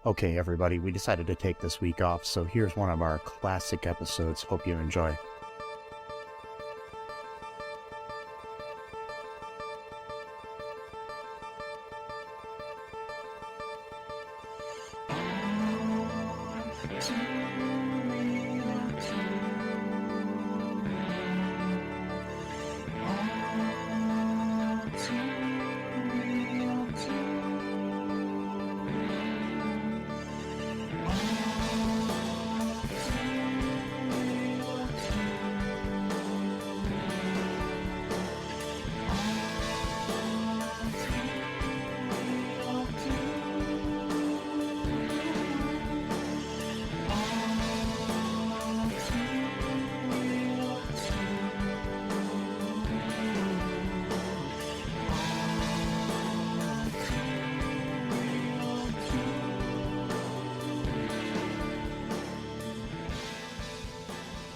Okay, everybody, we decided to take this week off, so here's one of our classic episodes. Hope you enjoy.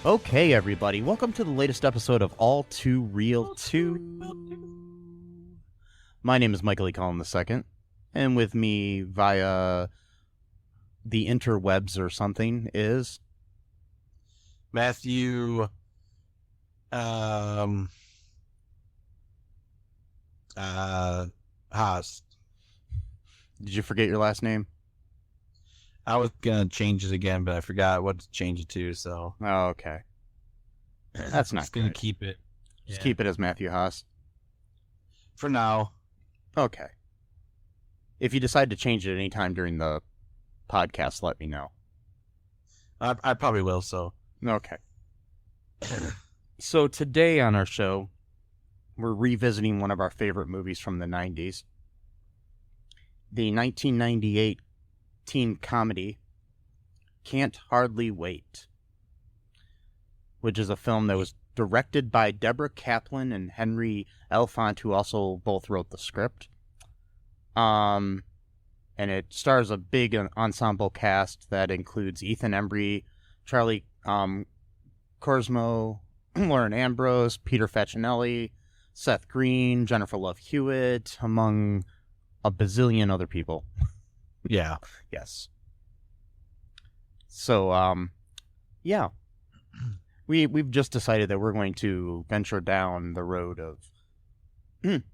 Okay, everybody, welcome to the latest episode of All2ReelToo. My name is Michaely Collin II, and with me via the interwebs or something is Matthew Haas. Did you forget your last name? I was gonna change it again, but I forgot what to change it to, so Oh, okay. That's not just gonna good. keep it. Just keep it as Matthew Haas. For now. Okay. If you decide to change it any time during the podcast, let me know. I probably will, so. Okay. So today on our show, we're revisiting one of our favorite movies from the 90s. The 1998 teen comedy, Can't Hardly Wait, which is a film that was directed by Deborah Kaplan and Henry Elfont, who also both wrote the script. And it stars a big ensemble cast that includes Ethan Embry, Charlie Korsmo, Lauren Ambrose, Peter Facinelli, Seth Green, Jennifer Love Hewitt, among a bazillion other people. Yeah. Yes. So, yeah. We've just decided that we're going to venture down the road of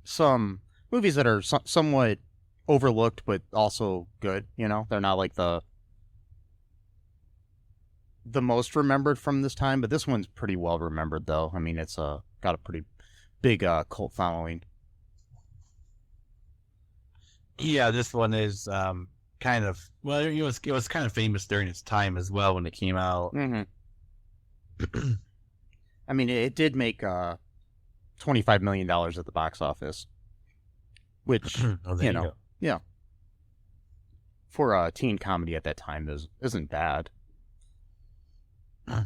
some movies that are somewhat overlooked, but also good, you know? They're not like the most remembered from this time, but this one's pretty well remembered, though. I mean, it's got a pretty big cult following. Yeah, this one is kind of, well, it was kind of famous during its time as well when it came out. Mm-hmm. I mean, it did make $25 million at the box office, which, you know, yeah, for a teen comedy at that time isn't bad. Yeah.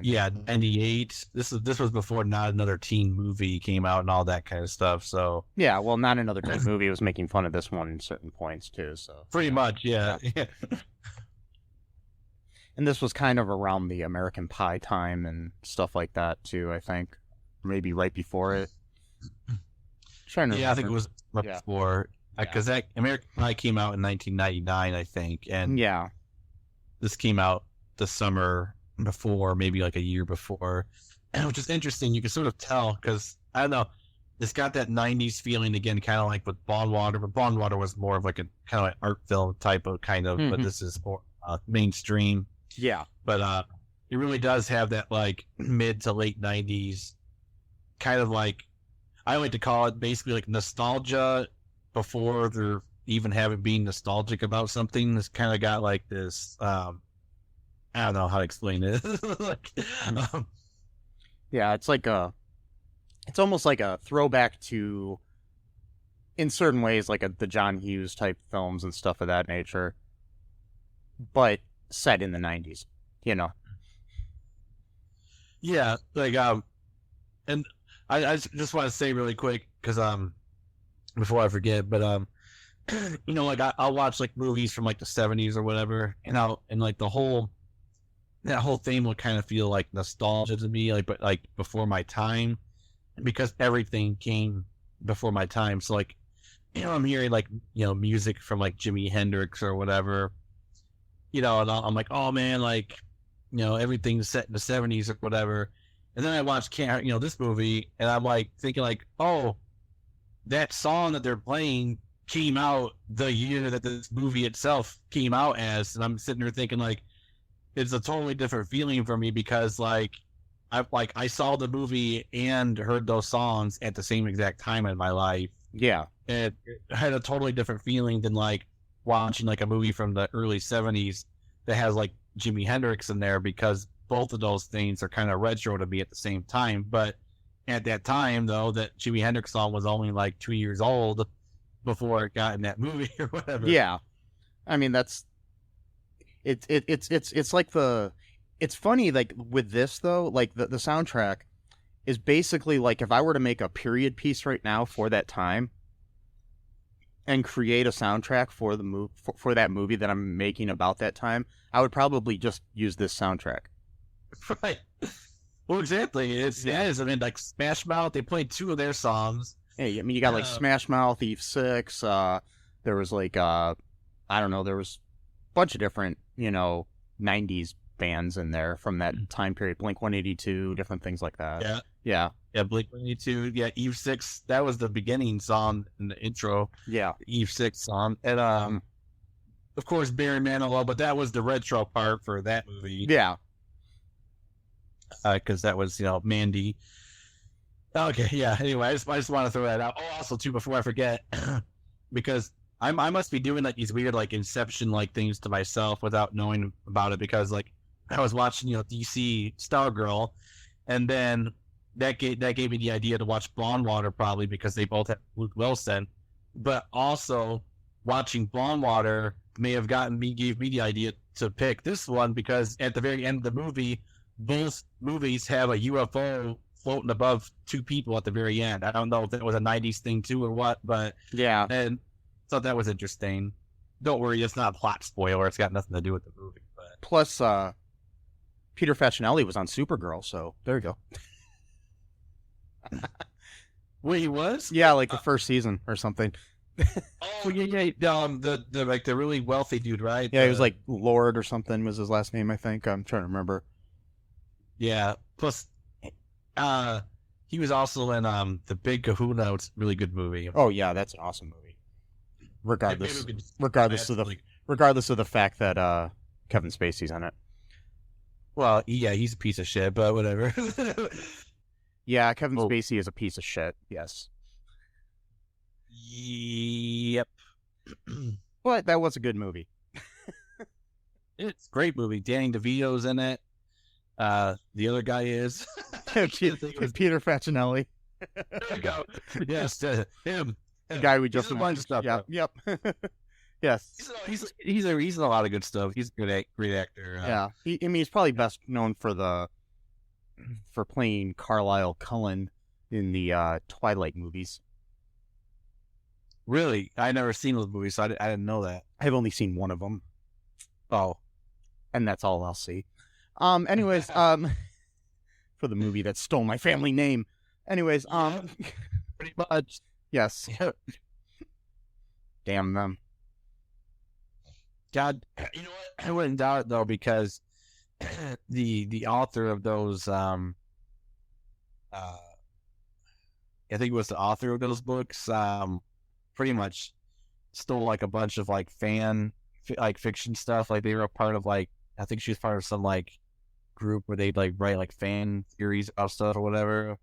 Yeah, 98. This was before Not Another Teen Movie came out and all that kind of stuff, so. Yeah, well, Not Another Teen Movie was making fun of this one in certain points, too, so. Pretty much, yeah. And this was kind of around the American Pie time and stuff like that, too, I think. Maybe right before it. I think it was right before. Because that American Pie came out in 1999, I think, and this came out the summer before, maybe like a year before, and which is interesting. You can sort of tell because I don't know, it's got that 90s feeling again, kind of like with Bondwater, but Bondwater was more of like a kind of like art film type of but this is more mainstream. Yeah, but it really does have that like mid to late 90s kind of like, I like to call it basically like nostalgia before they're even having being nostalgic about something. It's kind of got like this I don't know how to explain it. Yeah, it's like it's almost like a throwback to, in certain ways, like the John Hughes type films and stuff of that nature, but set in the 90s, you know? Yeah, like, and I just want to say really quick, because, before I forget, but, you know, like, I'll watch, like, movies from, like, the 70s or whatever, and like, that whole thing will kind of feel like nostalgia to me, like, but, like, before my time, because everything came before my time, so, like, I'm hearing like, music from like Jimi Hendrix or whatever, and I'm like, oh man, like, everything's set in the 70s or whatever. And then I watched, this movie, and I'm like thinking like, oh, that song that they're playing came out the year that this movie itself came out as. And I'm sitting there thinking like, it's a totally different feeling for me because like, I saw the movie and heard those songs at the same exact time in my life. Yeah. And it had a totally different feeling than like watching like a movie from the early 70s that has like Jimi Hendrix in there, because both of those things are kind of retro to me at the same time. But at that time, though, that Jimi Hendrix song was only like 2 years old before it got in that movie or whatever. Yeah. I mean, it's like it's funny, like with this though, like the soundtrack is basically like if I were to make a period piece right now for that time and create a soundtrack for the for that movie that I'm making about that time, I would probably just use this soundtrack. Right. Well, exactly. I mean, like Smash Mouth, they played 2 of their songs. Hey, I mean, you got like Smash Mouth, Eve 6. There was like I don't know, there was a bunch of different 90s bands in there from that time period. Blink 182, different things like that. Yeah. Blink 182. Yeah, Eve 6. That was the beginning song in the intro. Yeah, Eve 6 song, and of course Barry Manilow, but that was the retro part for that movie. Yeah. Because that was Mandy. Okay, yeah. Anyway, I just want to throw that out. Oh, also too, before I forget, because I must be doing like these weird like Inception like things to myself without knowing about it, because like I was watching DC Stargirl, and then that gave me the idea to watch Blonde Water, probably because they both have Luke Wilson, but also watching Blonde Water gave me the idea to pick this one, because at the very end of the movie, both movies have a UFO floating above 2 people at the very end. I don't know if that was a 90s thing too or what, but yeah. And thought that was interesting. Don't worry, it's not a plot spoiler. It's got nothing to do with the movie. But plus, Peter Facinelli was on Supergirl, so there you go. Wait, he was? Yeah, like the first season or something. Oh yeah. The like the really wealthy dude, right? Yeah, he was like Lord or something was his last name, I think. I'm trying to remember. Yeah. Plus, he was also in The Big Kahuna. It's a really good movie. Oh yeah, that's an awesome movie. Regardless of the fact that Kevin Spacey's in it. Well, yeah, he's a piece of shit, but whatever. Yeah, Kevin Spacey is a piece of shit. Yes. Yep. But that was a good movie. It's a great movie. Danny DeVito's in it. The other guy is Peter Facinelli. There you go. Yes, him. The guy we just a bunch of stuff. Yep. Yes. He's in a lot of good stuff. He's a great actor. Yeah. He's probably best known for playing Carlisle Cullen in the Twilight movies. Really? I never seen those movies, so I didn't know that. I've only seen one of them. Oh. And that's all I'll see. Anyways, for the movie that stole my family name. Anyways, pretty much. Yes. Yeah. Damn them. God, you know what? I wouldn't doubt it though, because the author of those, I think it was the author of those books, pretty much stole like a bunch of like fiction stuff. Like they were a part of like, I think she was part of some like group where they'd like write like fan theories about stuff or whatever.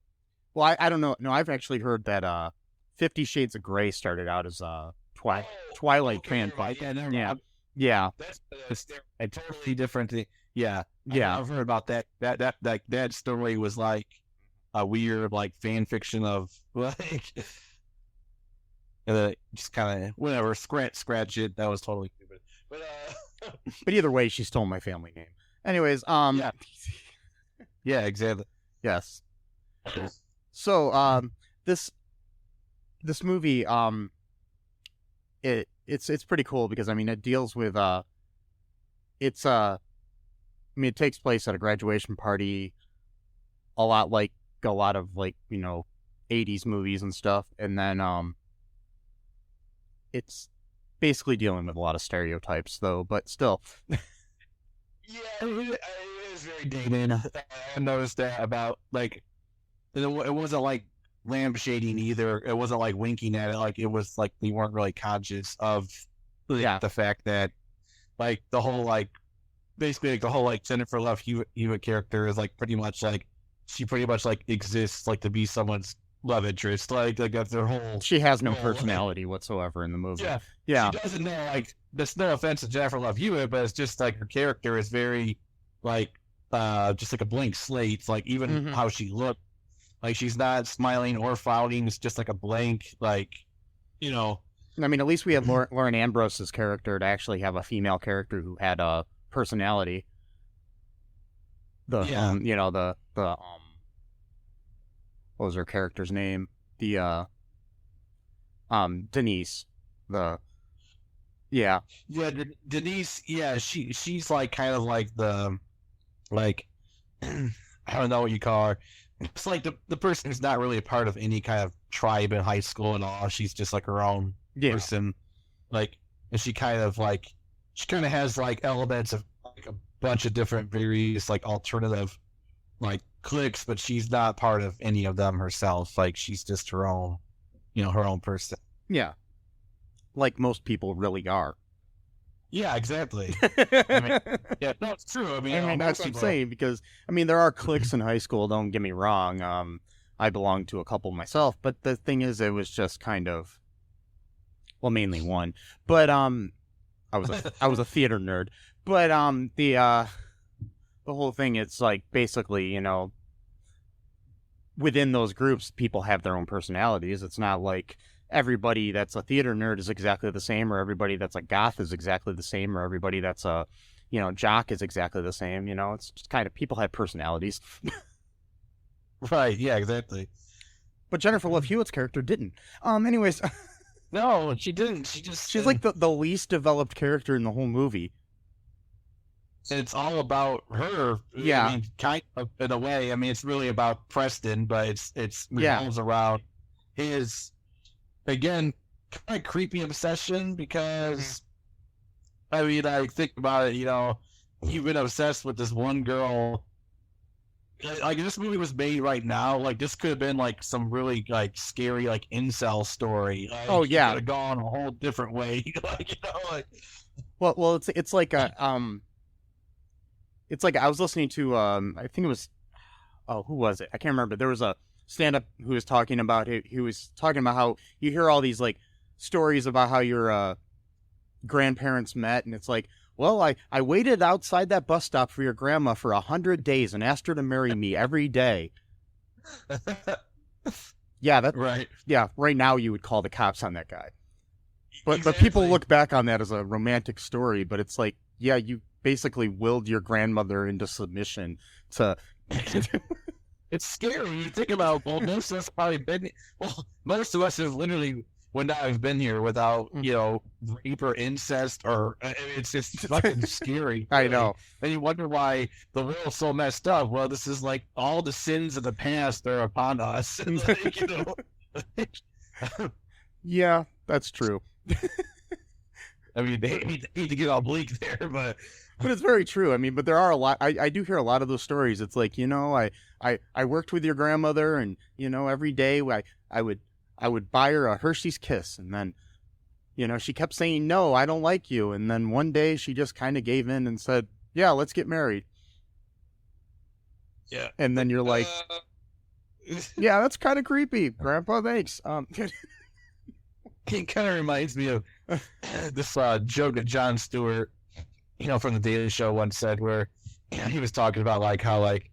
Well, I don't know. No, I've actually heard that 50 Shades of Grey started out as a Twilight fan. Right. Yeah, yeah. That's a totally different thing. Yeah. I've heard about that. That story was like a weird like fan fiction of like, just kind of whatever. Scratch it. That was totally stupid. But either way, she stole my family name. Anyways, yeah, exactly. Yes. So, this movie, it's pretty cool because, I mean, it deals with, it takes place at a graduation party, a lot of, like, 80s movies and stuff. And then, it's basically dealing with a lot of stereotypes, though, but still. Yeah, it is very dated. I noticed that about, like, it wasn't, like, lampshading either. It wasn't, like, winking at it. Like, it was, like, we weren't really conscious of the fact that, like, the whole, like, basically, like, the whole, like, Jennifer Love Hewitt character is, like, pretty much, like, she pretty much, like, exists, like, to be someone's love interest. Like that's their whole... She has no personality whatsoever in the movie. Yeah. She doesn't know, like, there's no offense to Jennifer Love Hewitt, but it's just, like, her character is very, like, just like a blank slate. It's, like, even how she looked, like, she's not smiling or frowning. It's just, like, a blank, like, you know... I mean, at least we had Lauren Ambrose's character to actually have a female character who had a personality. What was her character's name? The Denise. Denise. Yeah, she's like kind of like the, like, I don't know what you call her. It's like the person who's not really a part of any kind of tribe in high school and all. She's just like her own person. Like, and she kind of has like elements of like a bunch of different various like alternative like cliques, but she's not part of any of them herself. Like, she's just her own, her own person. Yeah. Like most people really are. Yeah, exactly. I mean, yeah, no, it's true. I mean, that's what I'm saying, because, I mean, there are cliques in high school, don't get me wrong. I belong to a couple myself, but the thing is, it was just kind of, well, mainly one. But, I was a theater nerd. But, the whole thing, it's like, basically, within those groups, people have their own personalities. It's not like everybody that's a theater nerd is exactly the same, or everybody that's a goth is exactly the same, or everybody that's a, jock is exactly the same. It's just kind of, people have personalities. Right, yeah, exactly. But Jennifer Love Hewitt's character didn't. Anyways. No, she didn't. She's like the least developed character in the whole movie. And it's all about her. Yeah. I mean, kind of, in a way. I mean, it's really about Preston, but it's revolves around his, again, kind of creepy obsession, because, I mean, I think about it, you've been obsessed with this one girl. Like, if this movie was made right now, like, this could have been, like, some really, like, scary, like, incel story. Like, oh, yeah. It could have gone a whole different way. Well, it's like a, it's like, I was listening to, I think it was, who was it? I can't remember. There was a stand-up who was talking about it. He was talking about how you hear all these, like, stories about how your grandparents met, and it's like, well, I waited outside that bus stop for your grandma for 100 days and asked her to marry me every day. Yeah, that right. Yeah, right now you would call the cops on that guy. But people look back on that as a romantic story, but it's like, yeah, you basically willed your grandmother into submission to... It's scary. You think about, well, most of us probably been... Well, most of us have literally would not have been here without, rape or incest, or... I mean, it's just fucking scary. I know. And you wonder why the world's so messed up. Well, this is like all the sins of the past are upon us. And like, Yeah, that's true. I mean, they hate to get all bleak there, but it's very true. I mean, but there are a lot. I do hear a lot of those stories. It's like, I worked with your grandmother, and every day I would buy her a Hershey's Kiss, and then she kept saying, no, I don't like you, and then one day she just kind of gave in and said, yeah, let's get married. Yeah. And then you're like, yeah, that's kind of creepy, Grandpa. Thanks. It kind of reminds me of this joke that Jon Stewart, from the Daily Show once said, where he was talking about like how like,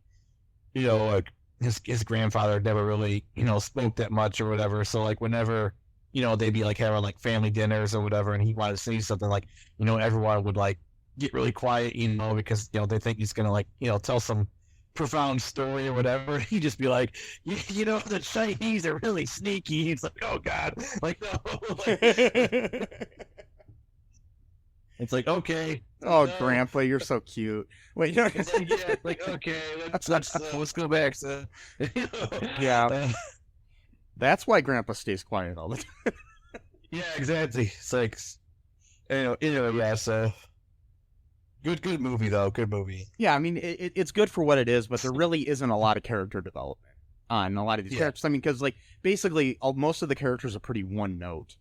like his grandfather never really, spoke that much or whatever. So like whenever, they'd be like having like family dinners or whatever, and he wanted to say something, like, everyone would like get really quiet, because, they think he's going to like, tell some profound story or whatever. He'd just be like, the Chinese are really sneaky. He's like, oh God, like, no. It's like, okay. Oh, no. Grandpa, you're so cute. Wait, no. Yeah, like, okay, let's go back. So, Yeah. That's why Grandpa stays quiet all the time. Yeah, exactly. It's like, yeah, so good movie though. Good movie. Yeah, I mean, it's good for what it is, but there really isn't a lot of character development on a lot of these characters. I mean, because like basically, most of the characters are pretty one note.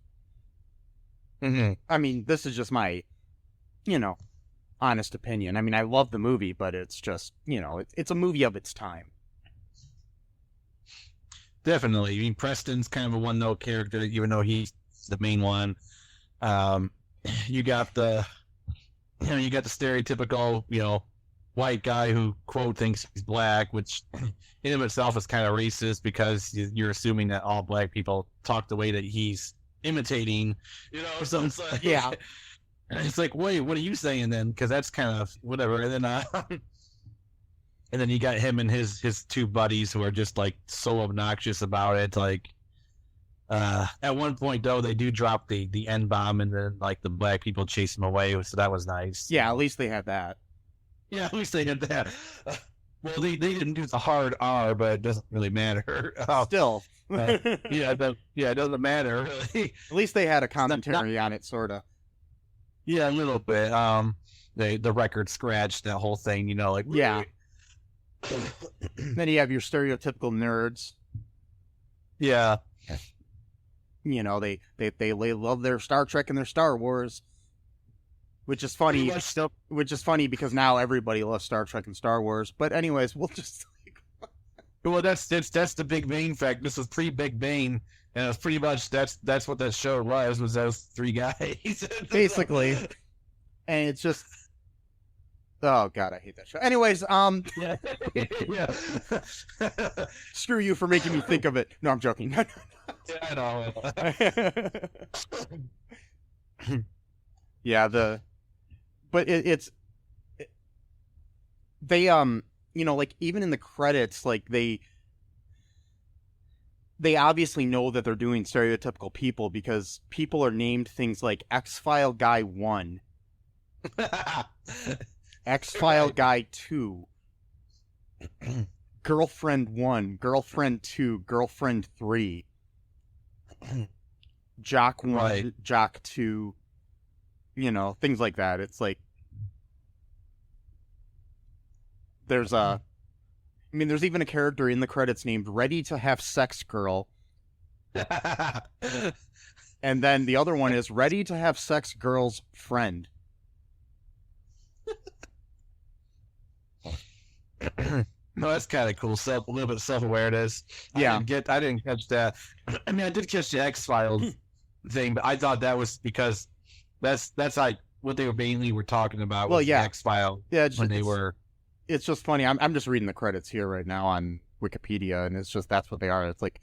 Mm-hmm. I mean, this is just my, honest opinion. I mean, I love the movie, but it's just, it's a movie of its time. Definitely. I mean, Preston's kind of a one-note character, even though he's the main one. You got the stereotypical, white guy who, quote, thinks he's black, which in of itself is kind of racist because you're assuming that all black people talk the way that he's imitating, so it's like, yeah. It's like, wait, what are you saying then? Because that's kind of whatever. And then you got him and his two buddies who are just like so obnoxious about it. Like, at one point though, they do drop the N-bomb and then like the black people chase him away. So that was nice. Yeah, at least they had that. Yeah, at least they had that. Well, they didn't do the hard R, but it doesn't really matter. Still. It doesn't matter. Really. At least they had a commentary on it, sort of. Yeah, a little bit. The record scratched, that whole thing, like... Yeah. Then you have your stereotypical nerds. Yeah. They love their Star Trek and their Star Wars. Which is funny. Which is funny because now everybody loves Star Trek and Star Wars. But anyways, we'll just... Well, that's the Big Bang fact. This was pre-Big Bang, and it's pretty much that's what that show was those three guys. Basically. And it's just... Oh, God, I hate that show. Anyways, Yeah. Yeah. Screw you for making me think of it. No, I'm joking. Yeah, I know. Yeah, but they like even in the credits, like they obviously know that they're doing stereotypical people because people are named things like X-File Guy 1, X-File Guy 2, Girlfriend 1, Girlfriend 2, Girlfriend 3, Jock 1, right. Jock 2, things like that. It's like there's even a character in the credits named Ready to Have Sex Girl. And then the other one is Ready to Have Sex Girl's Friend. No, that's kind of cool. A little bit of self-awareness. Yeah. I didn't catch that. I mean, I did catch the X-Files thing, but I thought that was because that's like what they mainly were talking about. Well, yeah. X-Files. Yeah. It's just funny. I'm just reading the credits here right now on Wikipedia, and it's just that's what they are. It's like,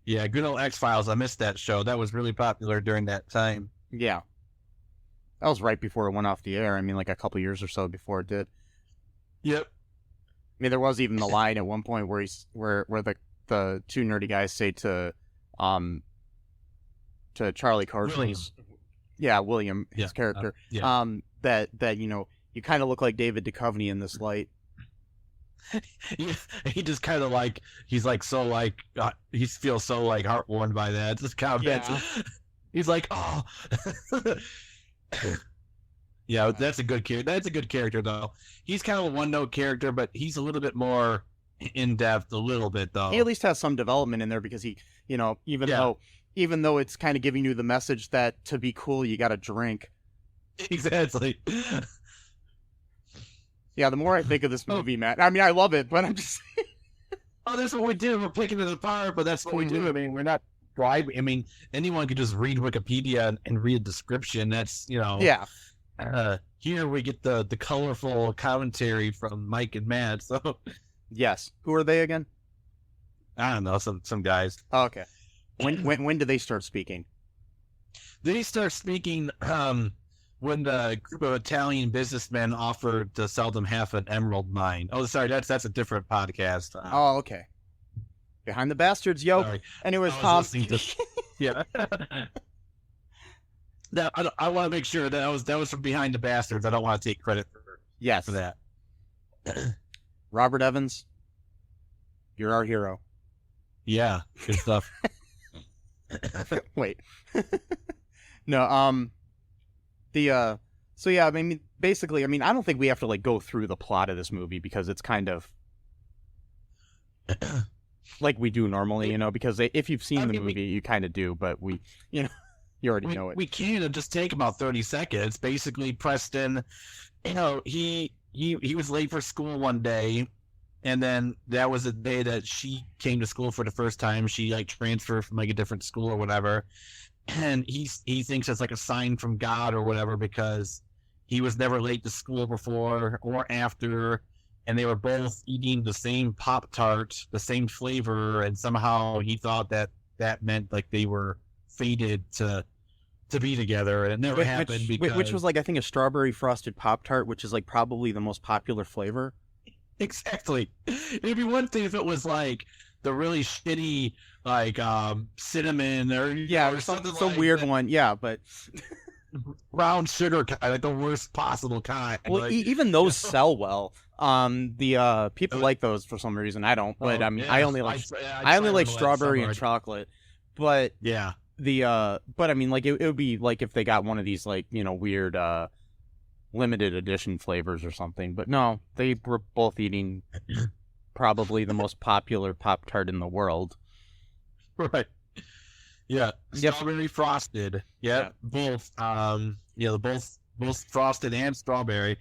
yeah, good old X-Files. I missed that show. That was really popular during that time. Yeah, that was right before it went off the air. I mean, like a couple years or so before it did. Yep. I mean, there was even the line at one point where the two nerdy guys say to Charlie Carson's, William, his character, that you kind of look like David Duchovny in this light. He just kind of like he feels so like heartwarmed by that. This comment. Yeah. He's like, oh. Yeah, that's a good character. That's a good character though. He's kind of a one-note character, but he's a little bit more in depth. A little bit though. He at least has some development in there because he, even though it's kind of giving you the message that to be cool you got to drink. Exactly. Yeah, the more I think of this movie, Matt, I mean, I love it, but I'm just... Oh, that's what we do. We're picking it apart, but that's what we do. I mean, we're not driving. I mean, anyone could just read Wikipedia and read a description. That's, Yeah. Here we get the colorful commentary from Mike and Matt, so... Yes. Who are they again? I don't know, some guys. Oh, okay. When do they start speaking? They start speaking... when the group of Italian businessmen offered to sell them half an emerald mine. Oh, sorry, that's a different podcast. Oh, okay. Behind the Bastards, yo. Sorry. Anyways, yeah. Now, I want to make sure that was from Behind the Bastards. I don't want to take credit for that. Robert Evans, you're our hero. Yeah, good stuff. Wait. No, so yeah, I mean, basically, I mean, I don't think we have to, like, go through the plot of this movie because it's kind of like we do normally, you know, because if you've seen the movie, you kind of do, but you know, you already know it. We can just take about 30 seconds. Basically, Preston, you know, he was late for school one day, and then that was the day that she came to school for the first time. She, like, transferred from, like, a different school or whatever, and he thinks it's like a sign from God or whatever because he was never late to school before or after, and they were both eating the same Pop-Tart, the same flavor, and somehow he thought that meant, like, they were fated to be together, and it never happened because... Which was, like, I think a strawberry frosted Pop-Tart, which is, like, probably the most popular flavor. Exactly. It'd be one thing if it was, like, the really shitty, like, cinnamon or something some like weird that. One, yeah, but... brown sugar kind, like the worst possible kind. Well, like, even those sell well. The people like those for some reason. I don't, but I mean, I only like strawberry and chocolate. But yeah, but I mean, like it would be like if they got one of these, like, you know, weird limited edition flavors or something. But no, they were both eating probably the most popular Pop-Tart in the world. Right. Yeah, strawberry frosted. Yeah, both. Both frosted and strawberry.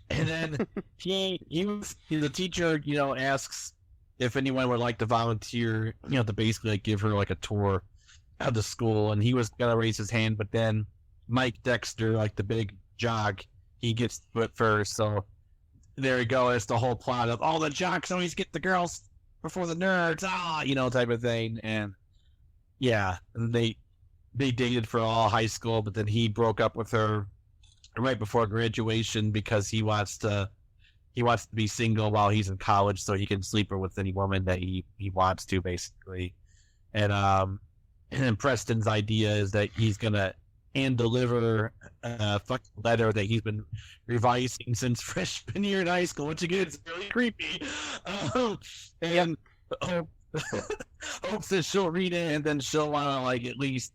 And then the teacher, you know, asks if anyone would like to volunteer, you know, to basically, like, give her, like, a tour of the school. And he was gonna raise his hand, but then Mike Dexter, like the big jock, he gets to it first. So there you go. It's the whole plot of all the jocks always get the girls before the nerds, you know, type of thing. And yeah, they dated for all high school, but then he broke up with her right before graduation because he wants to be single while he's in college, so he can sleep with any woman that he wants to, basically. And then Preston's idea is that he's gonna hand deliver a fucking letter that he's been revising since freshman year in high school, which again is really creepy. Hopes that she'll read it, and then she'll want to, like,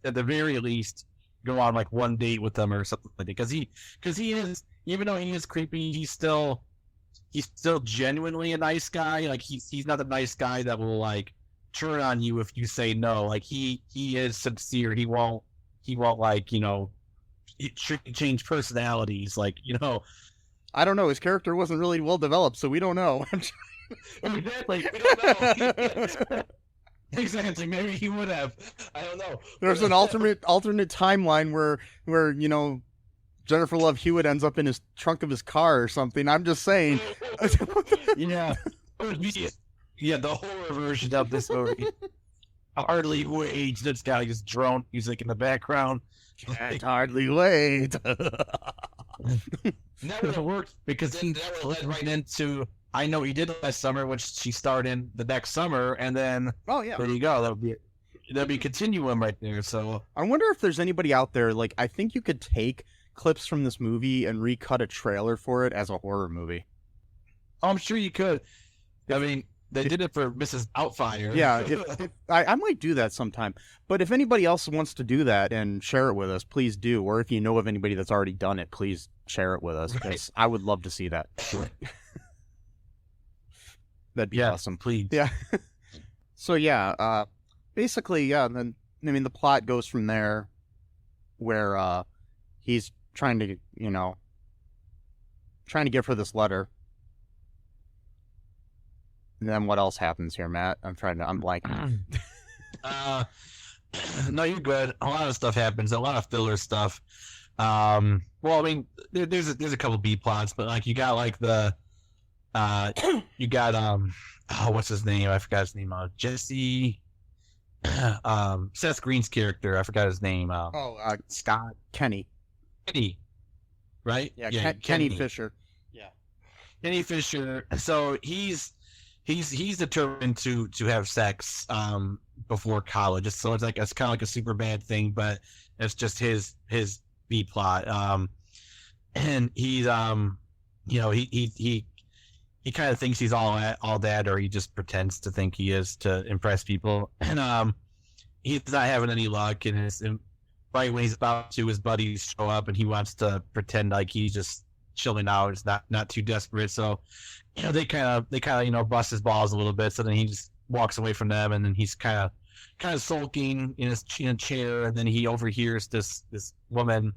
at the very least go on, like, one date with them or something like that. Because he is, even though he is creepy, he's still genuinely a nice guy. Like, he's not a nice guy that will, like, turn on you if you say no. Like, he is sincere. He won't like, you know, change personalities. Like, you know, I don't know. His character wasn't really well developed, so we don't know. Exactly. We don't know. Exactly. Maybe he would have. I don't know. There's an alternate timeline where you know, Jennifer Love Hewitt ends up in his trunk of his car or something. I'm just saying. Yeah. Yeah, the horror version of this movie. Hardly wait. That's got, like, this drone music in the background. Can't hardly wait. That would have worked because then that would have led right into I Know What You Did Last Summer, which she starred in the next summer, and then there you go. That'd be a continuum right there. So I wonder if there's anybody out there, like, I think you could take clips from this movie and recut a trailer for it as a horror movie. Oh, I'm sure you could. I mean, they did it for Mrs. Outfire. Yeah, I might do that sometime. But if anybody else wants to do that and share it with us, please do. Or if you know of anybody that's already done it, please share it with us, because I would love to see that. That'd be awesome. Please. Yeah. So yeah, basically, yeah. Then I mean, the plot goes from there, where he's trying to give her this letter. And then what else happens here, Matt? I'm blanking. No, you're good. A lot of stuff happens. A lot of filler stuff. Well, I mean, there's a couple B plots, but, like, you got, like, what's his name? I forgot his name. Jesse. Seth Green's character. I forgot his name. Scott Kenny. Kenny, right? Yeah, Kenny Fisher. Yeah, Kenny Fisher. So he's determined to have sex before college. So it's kind of like a super bad thing, but it's just his B plot. And he's he kind of thinks he's all that, or he just pretends to think he is to impress people. And he's not having any luck, and right when he's about to, his buddies show up, and he wants to pretend like he's just chilling out. It's not too desperate. So, they kind of bust his balls a little bit. So then he just walks away from them, and then he's kind of sulking in his chair, and then he overhears this woman,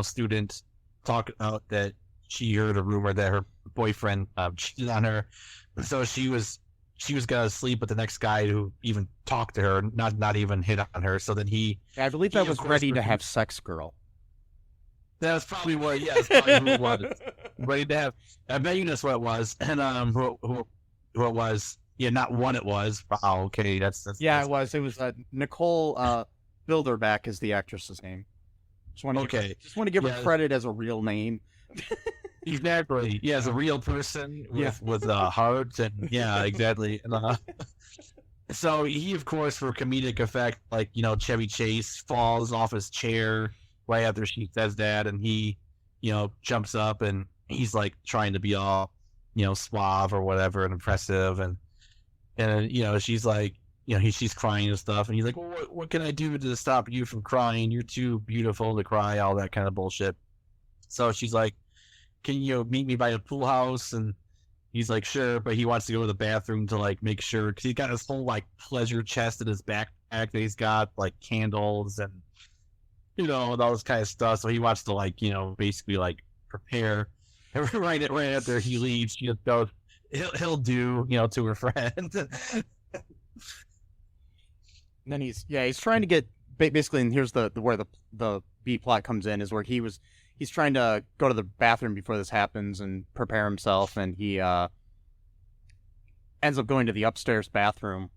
student, talk about that she heard a rumor that her boyfriend cheated on her. So she was gonna sleep with the next guy who even talked to her, not even hit on her. So then I believe that was ready to have sex, girl. That was probably what. Yeah, that's probably who it was. Ready to have. I bet you that's what it was. And who it was? Yeah, not one. It was. Wow. Okay, that's. Yeah, it was. It was Nicole Bilderback is the actress's name. Just want to give her credit as a real name. Exactly. Yeah, as a real person with a heart, and yeah, exactly. And, so he, of course, for comedic effect, like Chevy Chase falls off his chair right after she says that, and he, jumps up, and he's like trying to be all, suave or whatever and impressive, and she's like, she's crying and stuff, and he's like, well, what can I do to stop you from crying? You're too beautiful to cry, all that kind of bullshit. So she's like, can you meet me by the pool house? And he's like, sure, but he wants to go to the bathroom to like make sure, because he's got this whole like pleasure chest in his backpack that he's got like candles and and all this kind of stuff. So he wants to like basically like prepare. And right after he leaves, she just goes, he'll do to her friend. And then he's trying to get basically, and here's where the B plot comes in, is where he's trying to go to the bathroom before this happens and prepare himself, and he ends up going to the upstairs bathroom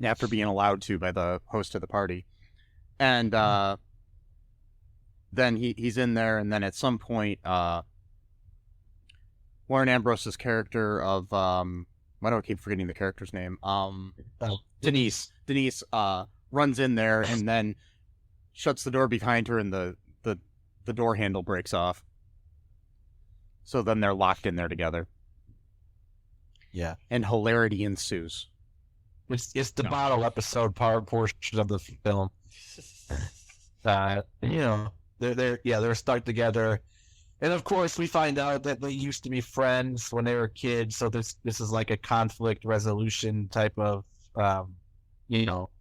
after being allowed to by the host of the party. And then he's in there, and then at some point, Warren Ambrose's character of why do I keep forgetting the character's name? Denise runs in there and then shuts the door behind her, and the door handle breaks off. So then they're locked in there together. Yeah. And hilarity ensues. It's the bottle episode portion of the film. They're stuck together. And of course we find out that they used to be friends when they were kids, so this is like a conflict resolution type of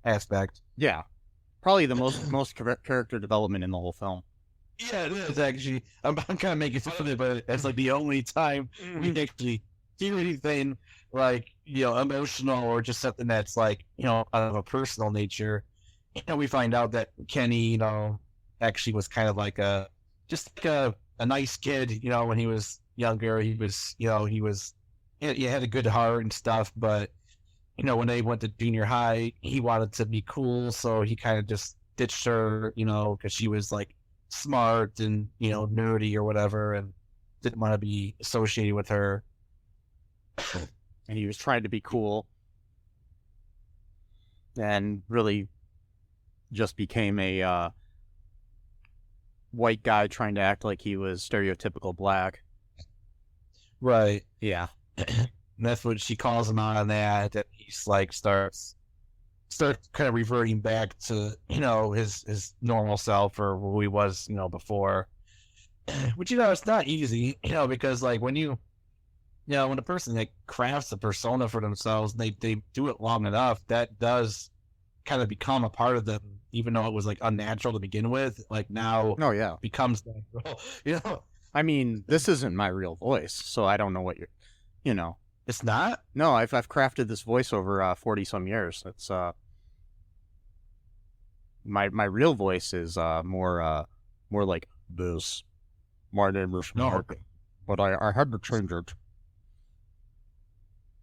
aspect. Yeah. Probably the most character development in the whole film. Yeah, it is actually. I'm kind of making fun of it, but it's like the only time we actually hear anything like emotional or just something that's like out of a personal nature. We find out that Kenny, actually was kind of like a nice kid. When he was younger, he had a good heart and stuff. But when they went to junior high, he wanted to be cool, so he kind of just ditched her, because she was like smart and nerdy or whatever, and didn't want to be associated with her. And he was trying to be cool, and really just became a white guy trying to act like he was stereotypical black. Right. Yeah. And that's what she calls him out on that he's like starts kind of reverting back to his normal self, or who he was before, which it's not easy, because like when when a person like crafts a persona for themselves, they do it long enough, that does kind of become a part of them, even though it was like unnatural to begin with. Like now, becomes natural. I mean, this isn't my real voice, so I don't know what you're. It's not. No, I've crafted this voice over 40 some years. It's my real voice is more like this. My name is Mark, but I had to change it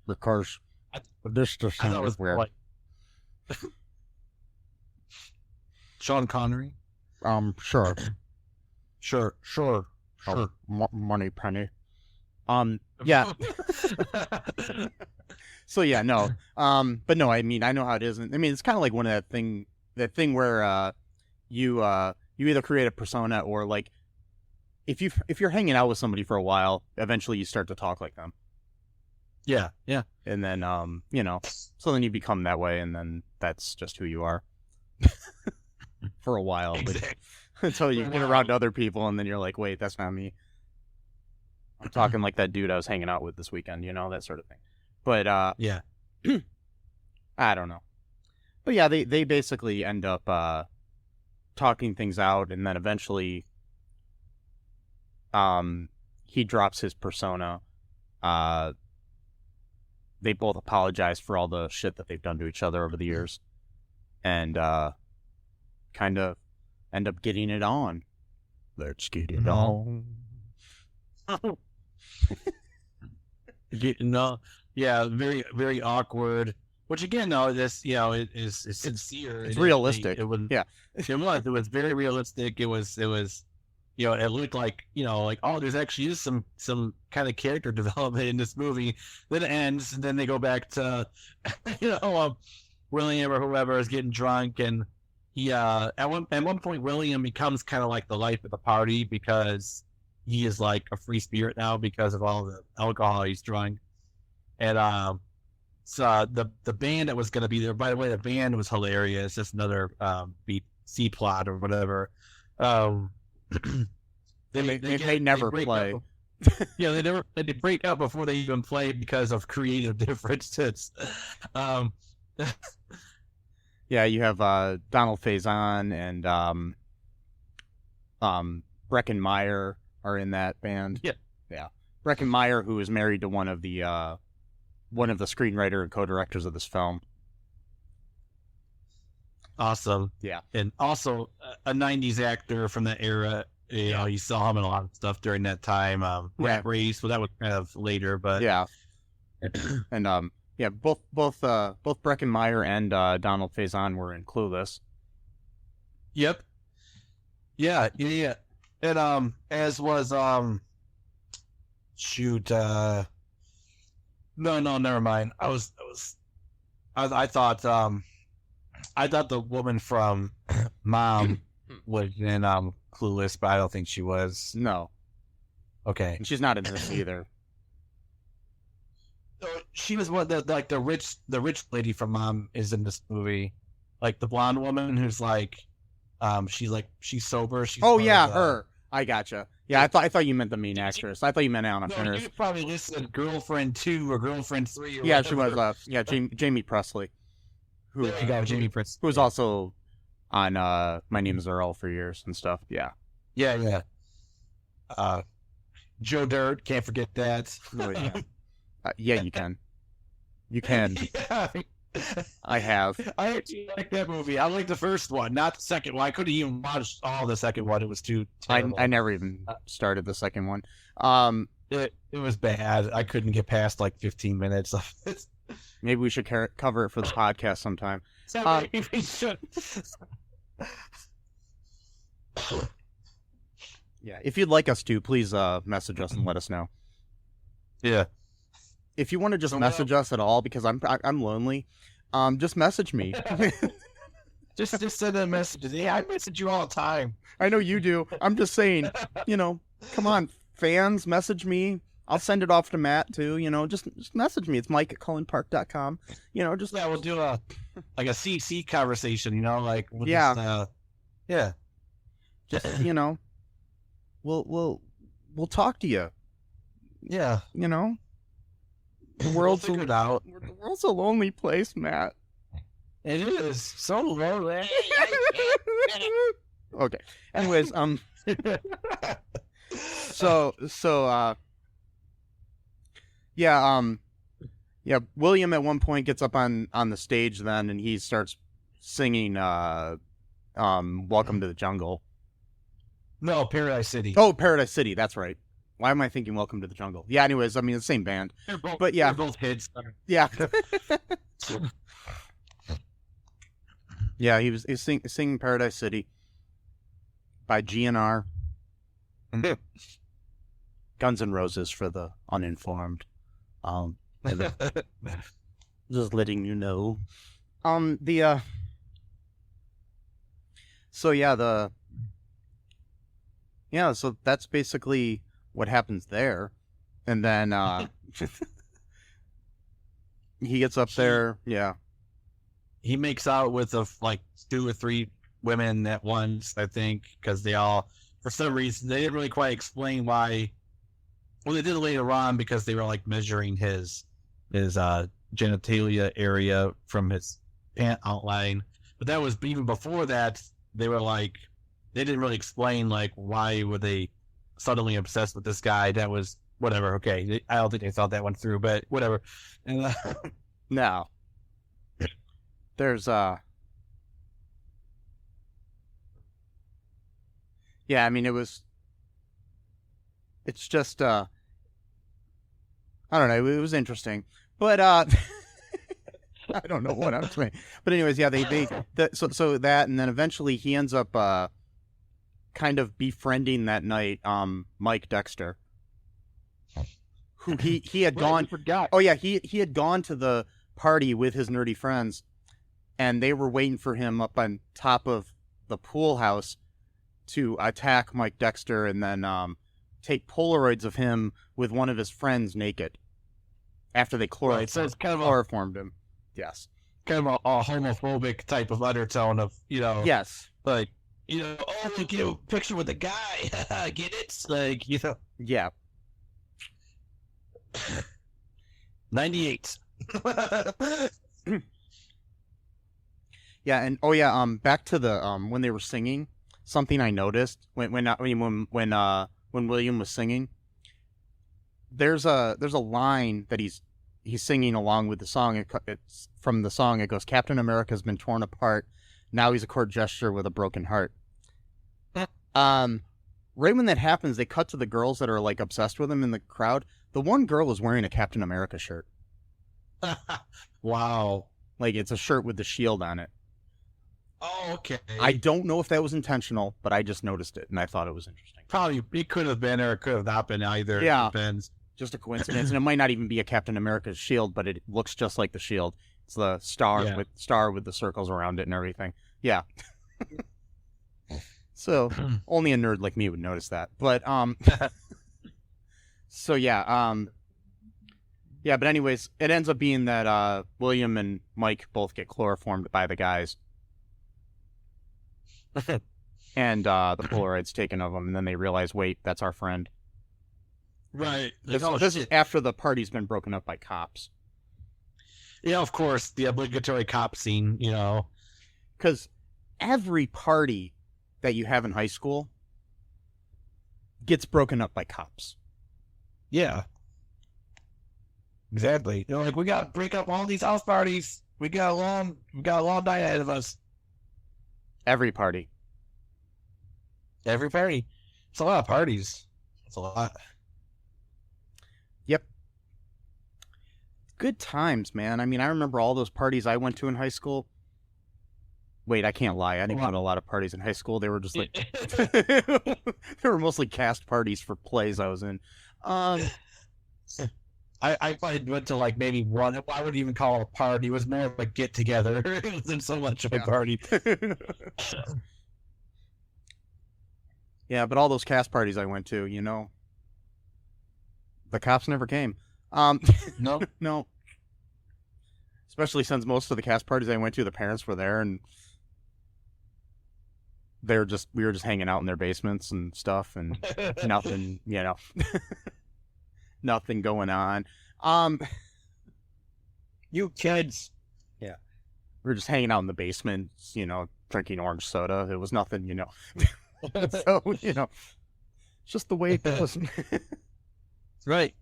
because this just sounds weird. Like... Sean Connery. Sure. Money penny. Yeah. So yeah, no. But no, I mean, I know how it is. I mean, it's kind of like one of that thing where you either create a persona, or like if you're hanging out with somebody for a while, eventually you start to talk like them. Yeah. And then, so then you become that way, and then that's just who you are for a while. Exactly. Until you get around other people, and then you're like, wait, that's not me. I'm talking like that dude I was hanging out with this weekend, that sort of thing. But, yeah. I don't know. But yeah, they basically end up talking things out, and then eventually he drops his persona. They both apologize for all the shit that they've done to each other over the years, and kind of end up getting it on. Let's get it on. Getting on. Yeah, very, very awkward. Which again, though, this it is sincere. It's realistic. It was very realistic. It was it looked like oh, there's actually some kind of character development in this movie. Then it ends, and then they go back to William or whoever is getting drunk, and he at one point William becomes kind of like the life of the party because he is like a free spirit now because of all the alcohol he's drunk, and so the band that was going to be there. By the way, the band was hilarious. Just another C plot or whatever. They never play. They break up before they even play because of creative differences. Yeah, you have Donald Faison and Breckin-Meyer are in that band. Yeah. Breckin-Meyer, who is married to one of the screenwriter and co-directors of this film. Awesome. Yeah. And also a 90s actor from that era. You saw him in a lot of stuff during that time. Rat Race, well, that was kind of later, but yeah. And both Breckin-Meyer and Donald Faison were in Clueless. Yep. Yeah. And as was no, never mind. I thought the woman from Mom was in Clueless, but I don't think she was. No. Okay. And she's not in this either. She was the rich lady from Mom is in this movie, like the blonde woman who's like, she's sober. She's her. I gotcha. Yeah, I thought you meant the main actress. I thought you meant Anna Faris. You probably listed Girlfriend 2 or Girlfriend 3 or yeah, whatever. She was. Jamie Presley. Jamie Presley. Who was also on My Name is Earl for years and stuff. Yeah. Yeah. Joe Dirt, can't forget that. Oh, yeah. Yeah, you can. You can. Yeah. I have. I actually like that movie. I like the first one, not the second one. I couldn't even watch all the second one. It was too terrible. I never even started the second one. It was bad. I couldn't get past like 15 minutes of it. Maybe we should cover it for the podcast sometime. Maybe we should. Yeah, if you'd like us to, please message us and let us know. Yeah. If you want to just message us at all, because I'm lonely, just message me. just send a message. Yeah, I message you all the time. I know you do. I'm just saying, come on, fans, message me. I'll send it off to Matt too. Just message me. It's Mike@CullenPark.com. We'll do a CC conversation. We'll just we'll talk to you. Yeah, the world's figure it out. The world's a lonely place, Matt. It is so lonely. Okay. Anyways, William at one point gets up on the stage then, and he starts singing Welcome to the Jungle. No, Paradise City. Oh, Paradise City, that's right. Why am I thinking Welcome to the Jungle? Yeah, anyways, I mean, the same band. They're both hits. Yeah. Yeah, he was singing Paradise City by GNR. Guns N' Roses for the uninformed. Just letting you know. So that's basically what happens there. And then He gets up there, yeah. He makes out with like 2 or 3 women at once, I think, because they all, for some reason, they didn't really quite explain why. Well, they did later on because they were like measuring his genitalia area from his pant outline. But that was even before that. They were like, they didn't really explain like why were they suddenly obsessed with this guy. That was whatever. Okay, I don't think they thought that one through, but whatever. And no, there's yeah. I mean, it's just I don't know. It was interesting, but I don't know what I'm saying. But anyways, yeah, so that, and then eventually he ends up kind of befriending that night Mike Dexter, who he had gone. Oh yeah, he had gone to the party with his nerdy friends, and they were waiting for him up on top of the pool house to attack Mike Dexter, and then take Polaroids of him with one of his friends naked after they chloroformed him. Yes. Kind of a homophobic type of undertone of, yes. Like, oh, look, picture with a guy. Get it? Like, Yeah. 98. Yeah, and back to the when they were singing, something I noticed when William was singing, there's a line that he's singing along with the song. It's from the song. It goes, "Captain America's been torn apart. Now he's a court gesture with a broken heart." Right when that happens, they cut to the girls that are like obsessed with him in the crowd. The one girl is wearing a Captain America shirt. Wow. Like, it's a shirt with the shield on it. Oh, okay. I don't know if that was intentional, but I just noticed it, and I thought it was interesting. Probably, it could have been, or it could have not been either. Yeah. It depends. Just a coincidence, and it might not even be a Captain America's shield, but it looks just like the shield. It's the star with the circles around it and everything. Yeah. So only a nerd like me would notice that. But so yeah, yeah. But anyways, it ends up being that William and Mike both get chloroformed by the guys, and the Polaroid's taken of them, and then they realize, wait, that's our friend. Right. This is after the party's been broken up by cops. Yeah, of course, the obligatory cop scene, Because every party that you have in high school gets broken up by cops. Yeah. Exactly. They're like, we got to break up all these house parties. We got a long night ahead of us. Every party. Every party. It's a lot of parties. It's a lot. Yep. Good times, man. I mean, I remember all those parties I went to in high school. Wait, I can't lie. I didn't go to a lot of parties in high school. They were just like... they were mostly cast parties for plays I was in. I went to like maybe one. I wouldn't even call it a party. It was more of a get-together. It wasn't so much of a party. Yeah, but all those cast parties I went to, the cops never came. No. No. Especially since most of the cast parties I went to, the parents were there, and we were just hanging out in their basements and stuff, and nothing, nothing going on. You kids. Yeah. We were just hanging out in the basement, drinking orange soda. It was nothing, So, it's just the way it goes. Right.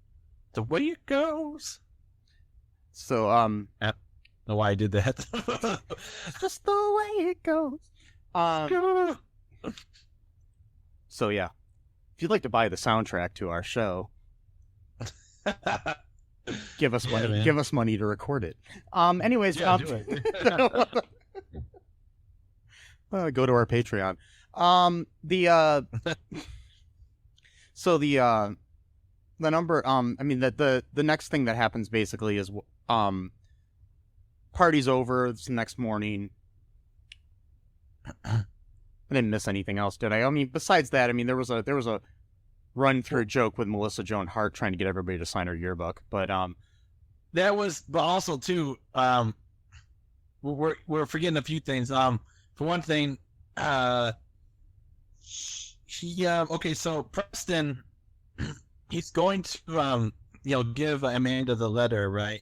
The way it goes. So, I don't know why I did that. Just the way it goes. So, yeah. If you'd like to buy the soundtrack to our show, give us money. Man. Give us money to record it. Anyways, do it. Go to our Patreon. The number, the next thing that happens basically is, party's over. It's the next morning. I didn't miss anything else, did I? I mean, besides that, there was a run through joke with Melissa Joan Hart trying to get everybody to sign her yearbook, but That was, but also too, we're forgetting a few things. For one thing, okay, so Preston, he's going to give Amanda the letter, right?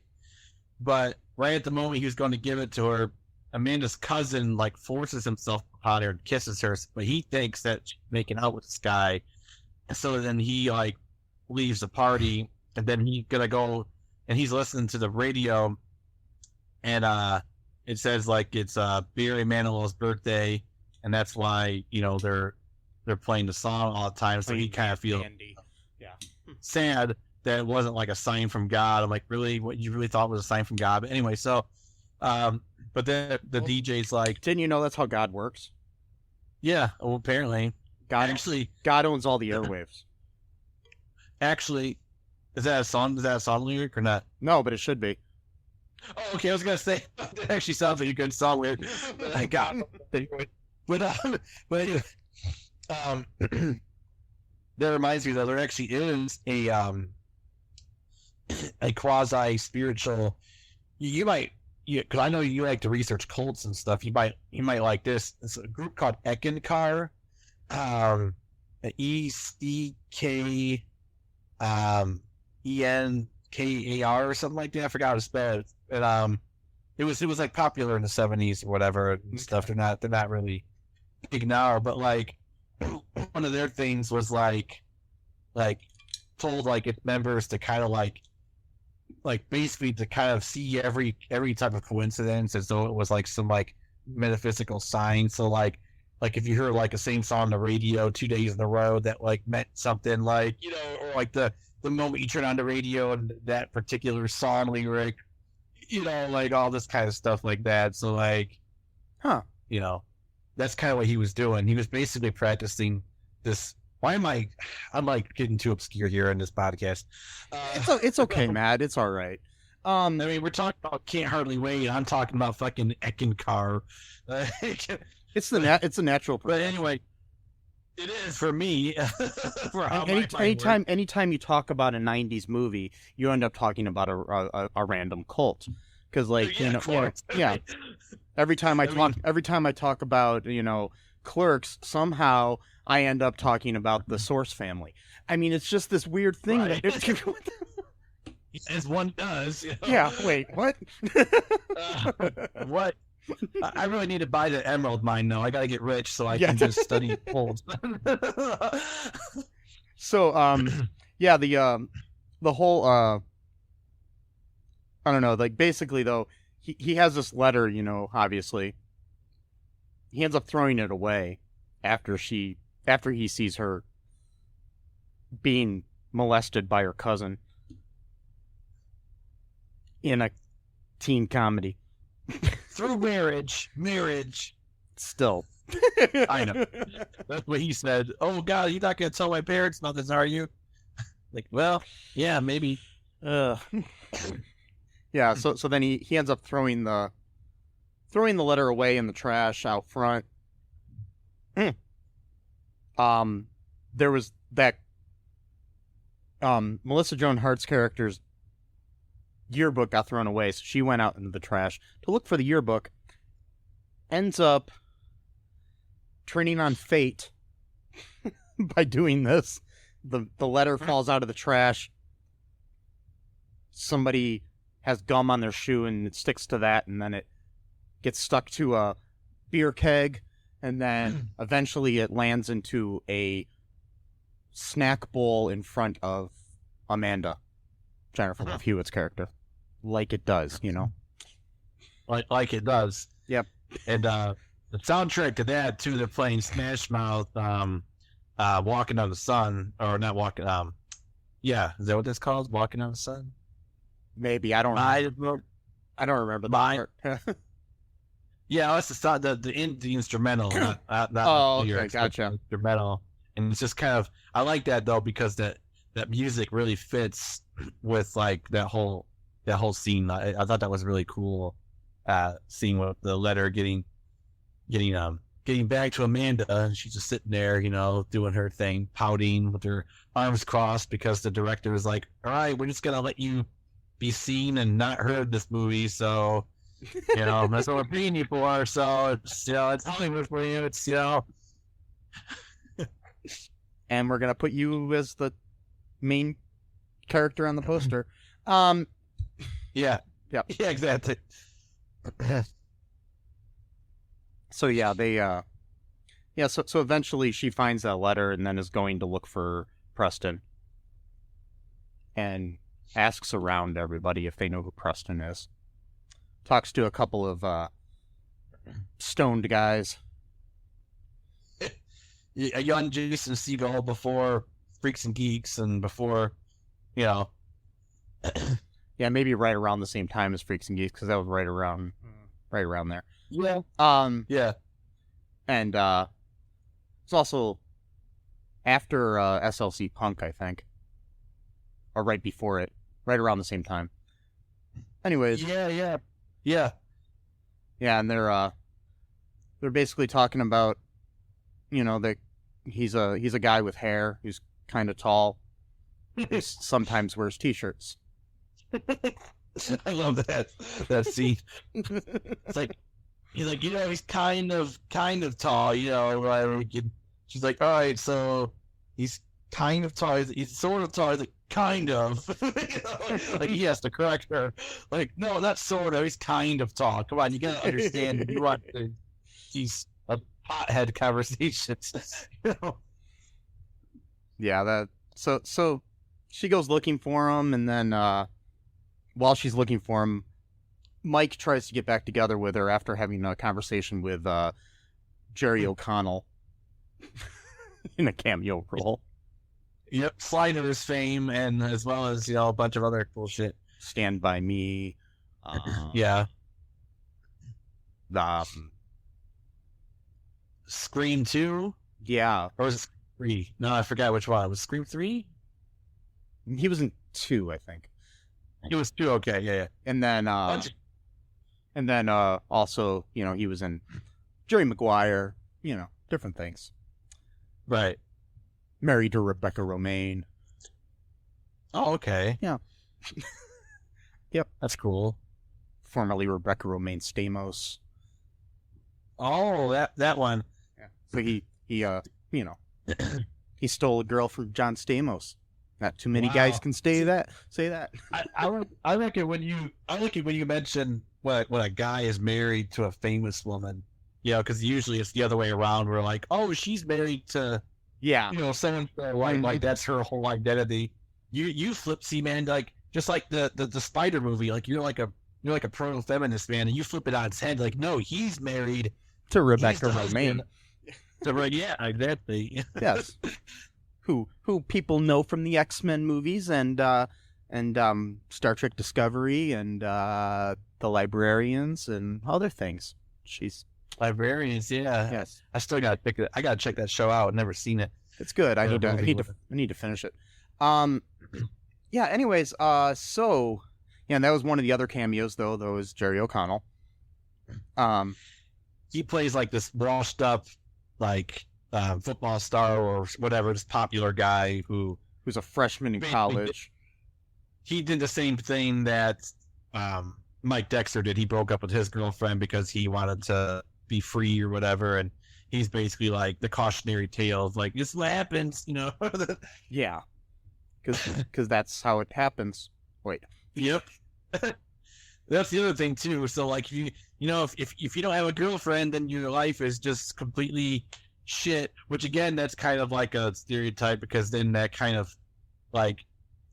But right at the moment he was going to give it to her, Amanda's cousin like forces himself upon her and kisses her, but he thinks that she's making out with this guy, and so then he like leaves the party, and then he's gonna go and he's listening to the radio, and it says like it's Barry Manilow's birthday, and that's why they're playing the song all the time. So he kind of feels sad that it wasn't like a sign from God. I'm like, really? What you really thought was a sign from God? But anyway, so but then the DJ's like, didn't you know that's how God works? Yeah, well, apparently God owns all the airwaves. Actually, is that a song? Is that a song lyric or not? No, but it should be. Oh, okay. I was gonna say it actually sounds like a good song lyric. But I got it. But anyway, that reminds me that there actually is a quasi spiritual. You might, because I know you like to research cults and stuff. You might like this. It's a group called Eckankar, ECK, ENKAR or something like that. I forgot how to spell it. But it was like popular in the 70s or whatever and stuff. They're not really big now, but like one of their things was like told like its members to kind of like basically to kind of see every type of coincidence as though it was like some like metaphysical sign. So like if you heard like the same song on the radio 2 days in a row that like meant something, like or like the moment you turn on the radio and that particular song lyric, like all this kind of stuff like that. So like, that's kind of what he was doing. He was basically practicing this. Why am I'm like getting too obscure here in this podcast? It's okay, Matt. It's all right. I mean, we're talking about Can't Hardly Wait. I'm talking about fucking Eckankar. It's a natural. But anyway, it is for me. Anytime you talk about a '90s movie, you end up talking about a random cult, because like every time I talk about Clerks, somehow I end up talking about the Source family. I mean, it's just this weird thing right. As one does. Yeah. Wait. What? What? I really need to buy the emerald mine though. I gotta get rich so I can just study gold. So, the whole I don't know. Like basically though, he has this letter. Obviously, he ends up throwing it away after he sees her being molested by her cousin in a teen comedy. Through marriage. Still. I know. That's what he said. Oh, God, you're not going to tell my parents about this, are you? Like, well, yeah, maybe. Yeah, so then he ends up throwing the letter away in the trash out front. There was that Melissa Joan Hart's character's yearbook got thrown away, so she went out into the trash to look for the yearbook. Ends up turning on fate by doing this. The letter falls out of the trash. Somebody has gum on their shoe and it sticks to that, and then it gets stuck to a beer keg, and then eventually it lands into a snack bowl in front of Amanda, Jennifer Love Hewitt's character. Like it does, Like it does. Yep. And the soundtrack to that too, they're playing Smash Mouth, Walking on the Sun, or not Walking. Yeah, is that what that's called? Walking on the Sun. Maybe I don't remember the part. Yeah, that's the instrumental. Not okay, gotcha. Instrumental, and it's just kind of, I like that though because that music really fits with like that whole scene. I thought that was really cool. Seeing what the letter getting back to Amanda, and she's just sitting there, doing her thing, pouting with her arms crossed because the director is like, "All right, we're just gonna let you be seen and not heard this movie, so that's what we're paying you for. So it's it's Hollywood for you. It's and we're gonna put you as the main character on the poster. Yeah, exactly. So yeah, they so eventually she finds that letter and then is going to look for Preston and asks around everybody if they know who Preston is. Talks to a couple of stoned guys. A young Jason Segel before Freaks and Geeks and before, yeah, maybe right around the same time as Freaks and Geeks, because that was right around there. Yeah. Yeah. And it's also after SLC Punk, I think, or right before it, right around the same time. Anyways. Yeah. And they're basically talking about, that he's a guy with hair who's kind of tall. Who sometimes wears t-shirts. I love that scene. It's like he's like, he's kind of tall, whatever. She's like, all right, so he's kind of tall. He's sort of tall. He's like, kind of. Like he has to correct her. Like, no, not sort of. He's kind of tall. Come on, you gotta understand. You want these pothead conversations. Yeah, so she goes looking for him, and then while she's looking for him, Mike tries to get back together with her after having a conversation with Jerry O'Connell in a cameo role. Yep, Sliders fame, and as well as a bunch of other cool shit. Stand By Me. Yeah. Scream 2? Yeah. Or was it Scream 3? No, I forgot which one. Was Scream 3? He was in 2, I think. It was 2, okay, yeah. And then also, he was in Jerry Maguire, different things. Right. Married to Rebecca Romaine. Oh, okay. Yeah. Yep. That's cool. Formerly Rebecca Romaine Stamos. Oh, that one. Yeah. So he he stole a girl from John Stamos. Not too many guys can say that. I like it when you mention when a guy is married to a famous woman. Because usually it's the other way around. We're like, oh, she's married to someone like that's her whole identity. You flipsy man, like just like the Spider movie, like you're like a pro feminist man, and you flip it on its head, like no, he's married to Rebecca Romaine. Yeah, exactly. Yes. Who people know from the X-Men movies and Star Trek Discovery and The Librarians and other things. She's Librarians, yeah. Yes. I still gotta pick it. I gotta check that show out. I've never seen it. It's good. I need to finish it. Yeah. Anyways, so yeah, and that was one of the other cameos though. That was Jerry O'Connell. He plays like this washed up, like football star or whatever, this popular guy who's a freshman in college. He did the same thing that Mike Dexter did. He broke up with his girlfriend because he wanted to be free or whatever, and he's basically like the cautionary tale of like, this is what happens, Yeah, because that's how it happens. Wait. Yep. That's the other thing too. So like, if you don't have a girlfriend, then your life is just completely shit. Which again, that's kind of like a stereotype, because then that kind of like,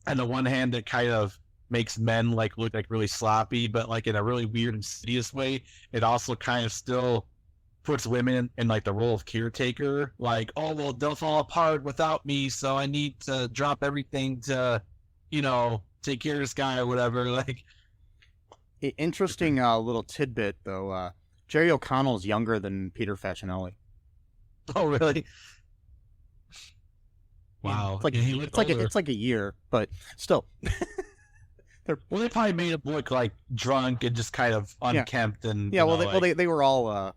on the one hand, it kind of makes men like look like really sloppy, but like in a really weird, insidious way, it also kind of still puts women in like the role of caretaker. Like, oh well, they'll fall apart without me, so I need to drop everything to, take care of this guy or whatever. Like, interesting little tidbit though. Jerry O'Connell is younger than Peter Facinelli. Oh really? Wow. It's like a year, but still. Well, they probably made him look like drunk and just kind of unkempt and they were all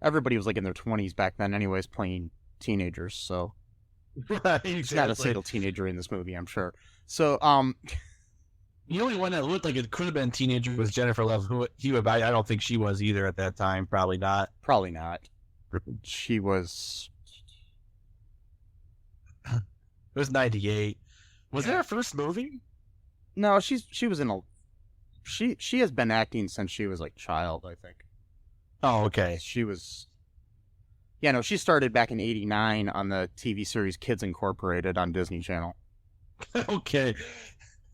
everybody was like in their 20s back then, anyways, playing teenagers. So right, exactly. It's not a single teenager in this movie, I'm sure. So The only one that looked like it could have been a teenager was Jennifer Love Hewitt, but I don't think she was either at that time. Probably not. Probably not. She was... It was 98. Was that her first movie? No, she was in a... She has been acting since she was like a child, I think. Oh, okay. She was... Yeah, no, she started back in 89 on the TV series Kids Incorporated on Disney Channel. Okay.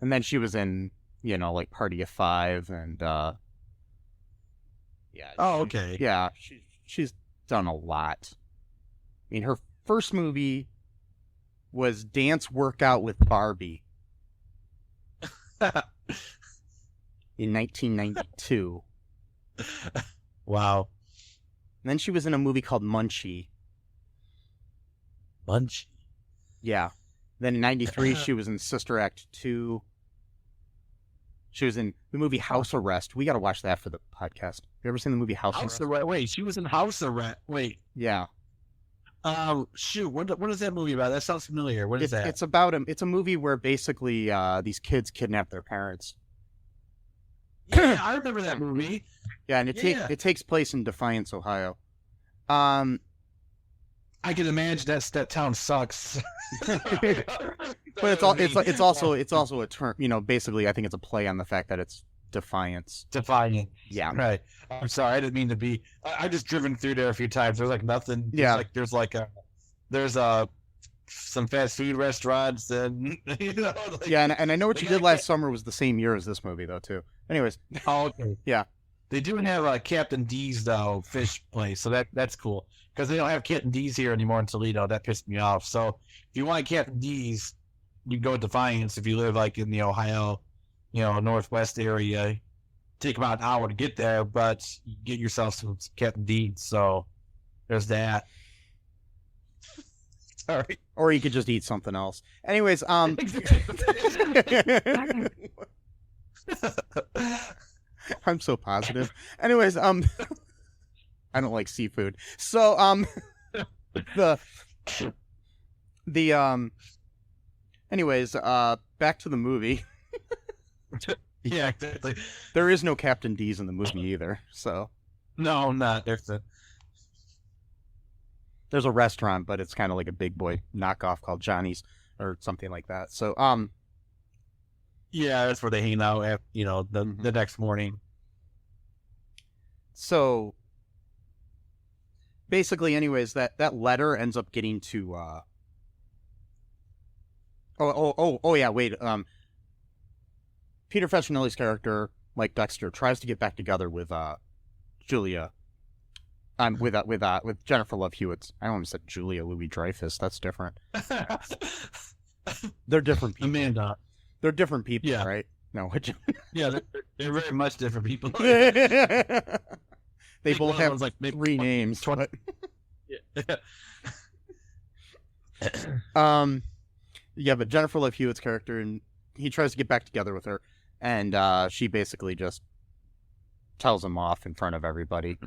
And then she was in, like Party of Five and, yeah. Oh, okay. Yeah, she's done a lot. I mean, her first movie was Dance Workout with Barbie in 1992. Wow. And then she was in a movie called Munchie. Munchie? Yeah. Then in 93, she was in Sister Act 2. She was in the movie House Arrest. We got to watch that for the podcast. You ever seen the movie House Arrest? Wait, she was in House Arrest. Wait. Yeah. Shoot. What is that movie about? That sounds familiar. What is that? It's a movie where basically these kids kidnap their parents. Yeah, I remember that movie. Yeah, and it takes place in Defiance, Ohio. I can imagine that town sucks. But it's also a term, basically I think it's a play on the fact that it's Defiance. Defiance. Yeah. Right. I'm sorry, I didn't mean to be. I just driven through there a few times. There's like nothing. Yeah. There's some fast food restaurants and yeah, and I know what you did last summer was the same year as this movie though too. Anyways. Oh, okay. Yeah. They do have Captain D's though fish place, so that's cool because they don't have Captain D's here anymore in Toledo. That pissed me off. So if you want Captain D's, you go to Defiance. If you live in the Ohio, Northwest area, take about an hour to get there, but you get yourself some Captain D's. So there's that. Sorry. Or you could just eat something else. Anyways, I'm so positive. Anyways, I don't like seafood. So, anyways, back to the movie. Yeah, exactly. There is no Captain D's in the movie either, so. No, not. There's a restaurant, but it's kind of like a big boy knockoff called Johnny's or something like that. So, yeah, that's where they hang out at, the next morning. So, basically, anyways, that letter ends up getting to, yeah, wait, Peter Facinelli's character, like Dexter, tries to get back together with, Julia, with Jennifer Love Hewitt. I almost said Julia Louis-Dreyfus. That's different. They're different people. Amanda. They're different people, yeah. Right? No. Yeah, they're very much different people. They both have three names. 20. Yeah, but Jennifer Love Hewitt's character, and he tries to get back together with her, and she basically just tells him off in front of everybody.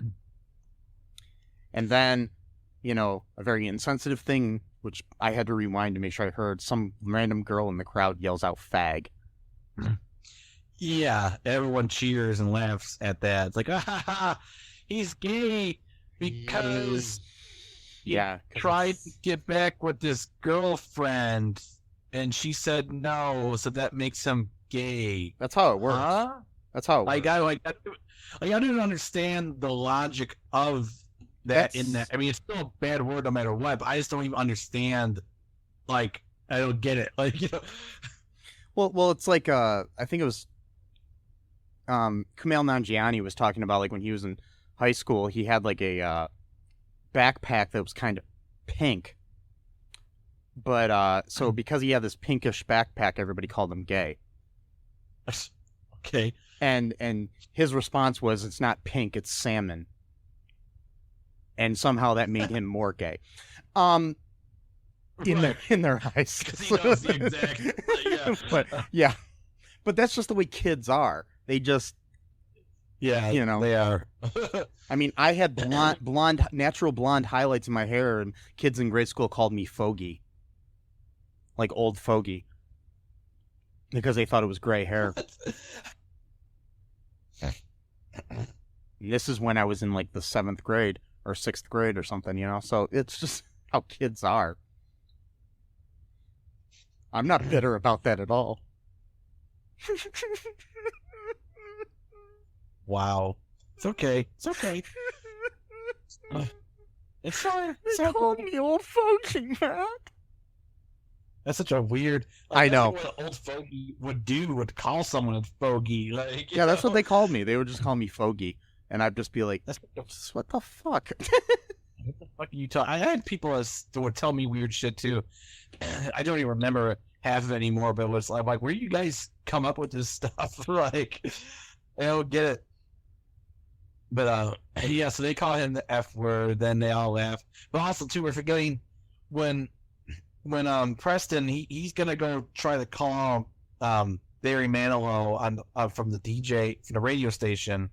And then, a very insensitive thing, which I had to rewind to make sure I heard, some random girl in the crowd yells out fag. Yeah, everyone cheers and laughs at that. It's like, he's gay because he tried to get back with this girlfriend and she said no, so that makes him gay. That's how it works. Huh? That's how it works. I didn't understand the logic of that in that. I mean, it's still a bad word no matter what, but I just don't even understand. I don't get it. Well, it's like I think it was Kumail Nanjiani was talking about when he was in high school, he had a backpack that was kind of pink. But so because he had this pinkish backpack, everybody called him gay. Okay. And his response was, it's not pink, it's salmon. And somehow that made him more gay. In their eyes. Because he knows the exact. But that's just the way kids are. They just, they are. I mean, I had natural blonde highlights in my hair, and kids in grade school called me Fogey, like old fogey. Because they thought it was gray hair. This is when I was in like the 7th grade or 6th grade or something, you know? So it's just how kids are. I'm not bitter about that at all. Wow. It's okay. It's okay. It's fine. They called me old fogey, man. That's such a weird... I know. That's what an old fogey would call someone a fogey. Like, yeah, that's what they called me. They would just call me fogey. And I'd just be like, what the fuck? What the fuck are you talking? I had people that would tell me weird shit, too. I don't even remember half of it anymore, but it was like, where do you guys come up with this stuff? Like, I don't get it. But, yeah, so they call him the F word, then they all laugh. But also, too, we're forgetting when Preston, he's going to go try to call Barry Manilow from the DJ, from the radio station,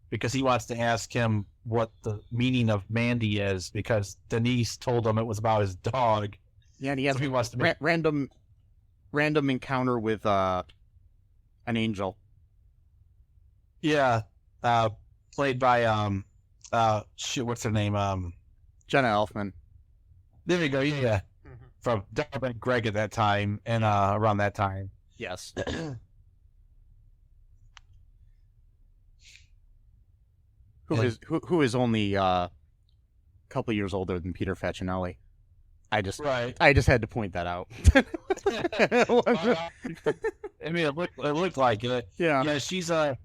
because he wants to ask him what the meaning of Mandy is, because Denise told him it was about his dog. Yeah, and he has so he wants to random encounter with an angel. Yeah, played by what's her name? Jenna Elfman. There we go. Yeah, from Darb and Greg at that time, and around that time. Yes. Who is only a couple years older than Peter Facinelli. I just had to point that out. I mean, it looked like it. Yeah. She's a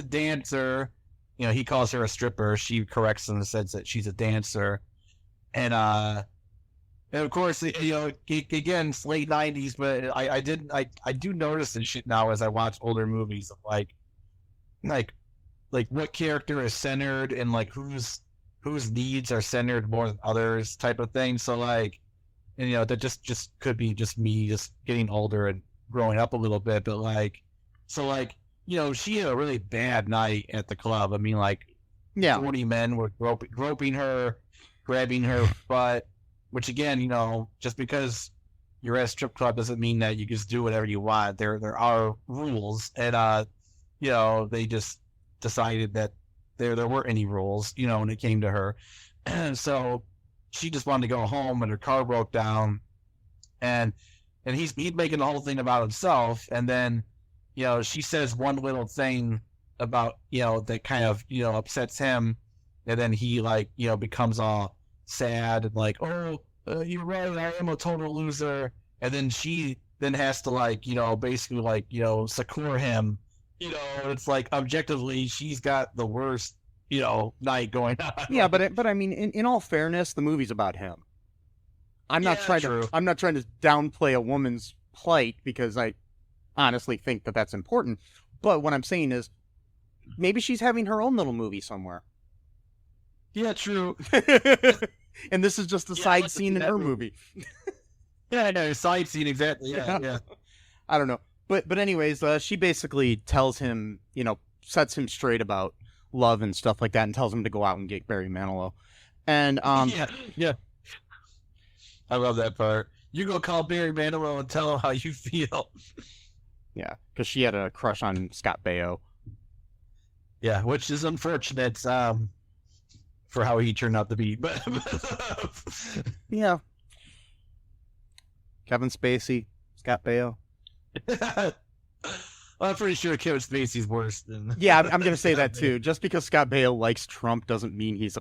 dancer. You know, he calls her a stripper. She corrects him and says that she's a dancer, and of course, you know, again, it's late '90s, but I do notice this shit now as I watch older movies of like what character is centered and like whose needs are centered more than others type of thing. So like, and you know, that just could be just me just getting older and growing up a little bit, but like, so like, you know, she had a really bad night at the club. I mean, like, 40 men were groping her, grabbing her butt, which again, you know, just because you're at a strip club doesn't mean that you just do whatever you want. There are rules, and you know, they just decided that there weren't any rules, you know, when it came to her. And so she just wanted to go home, and her car broke down, and he's making the whole thing about himself, and then, you know, she says one little thing about, you know, that kind of, you know, upsets him, and then he, like, you know, becomes all sad and like, oh, you're right, I am a total loser, and then she then has to, like, you know, basically, like, you know, succor him. You know, it's like objectively, she's got the worst, you know, night going on. Yeah, but I mean, in all fairness, the movie's about him. I'm not trying to downplay a woman's plight, because I honestly think that that's important. But what I'm saying is, maybe she's having her own little movie somewhere. Yeah, true. And this is just a side scene in her movie. Yeah, I know, side scene, exactly. Yeah. I don't know. But anyways, she basically tells him, you know, sets him straight about love and stuff like that, and tells him to go out and get Barry Manilow. And yeah, I love that part. You go call Barry Manilow and tell him how you feel. Yeah, because she had a crush on Scott Baio. Yeah, which is unfortunate for how he turned out to be. But yeah, Kevin Spacey, Scott Baio. Well, I'm pretty sure Kevin Spacey's worse than. Yeah, I'm going to say that too. Just because Scott Baio likes Trump doesn't mean he's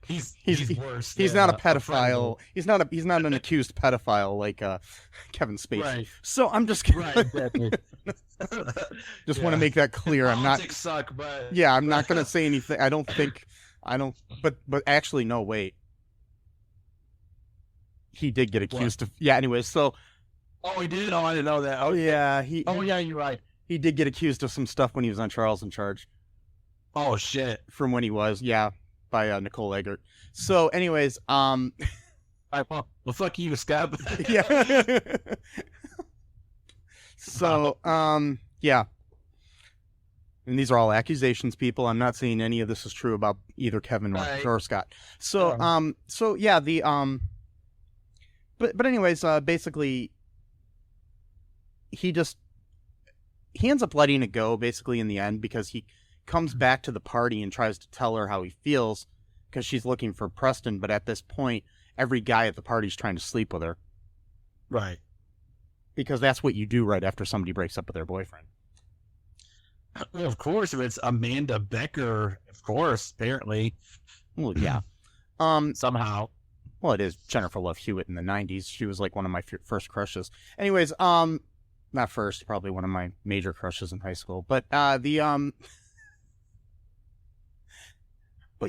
worse. He's not a pedophile. He's not an accused pedophile like Kevin Spacey. Right. So I'm just exactly. Just want to make that clear. Politics suck, but yeah, I'm not going to say anything. But actually, no, wait. He did get accused of. Yeah. Anyways, so. Oh, he did? Oh, I didn't know that. Okay. Yeah, yeah, you're right. He did get accused of some stuff when he was on Charles in Charge. Oh, shit. From when he was, by Nicole Eggert. So, anyways, well, fuck you, Scab. Yeah. So, yeah. And these are all accusations, people. I'm not saying any of this is true about either Kevin or Scott. So, yeah, but anyways, basically, he ends up letting it go basically in the end because he comes back to the party and tries to tell her how he feels because she's looking for Preston. But at this point, every guy at the party is trying to sleep with her. Right. Because that's what you do right after somebody breaks up with their boyfriend. Well, of course, if it's Amanda Becker, of course, apparently. Well, yeah. Somehow. Well, it is Jennifer Love Hewitt in the 90s. She was like one of my first crushes. Anyways, not first, probably one of my major crushes in high school. But but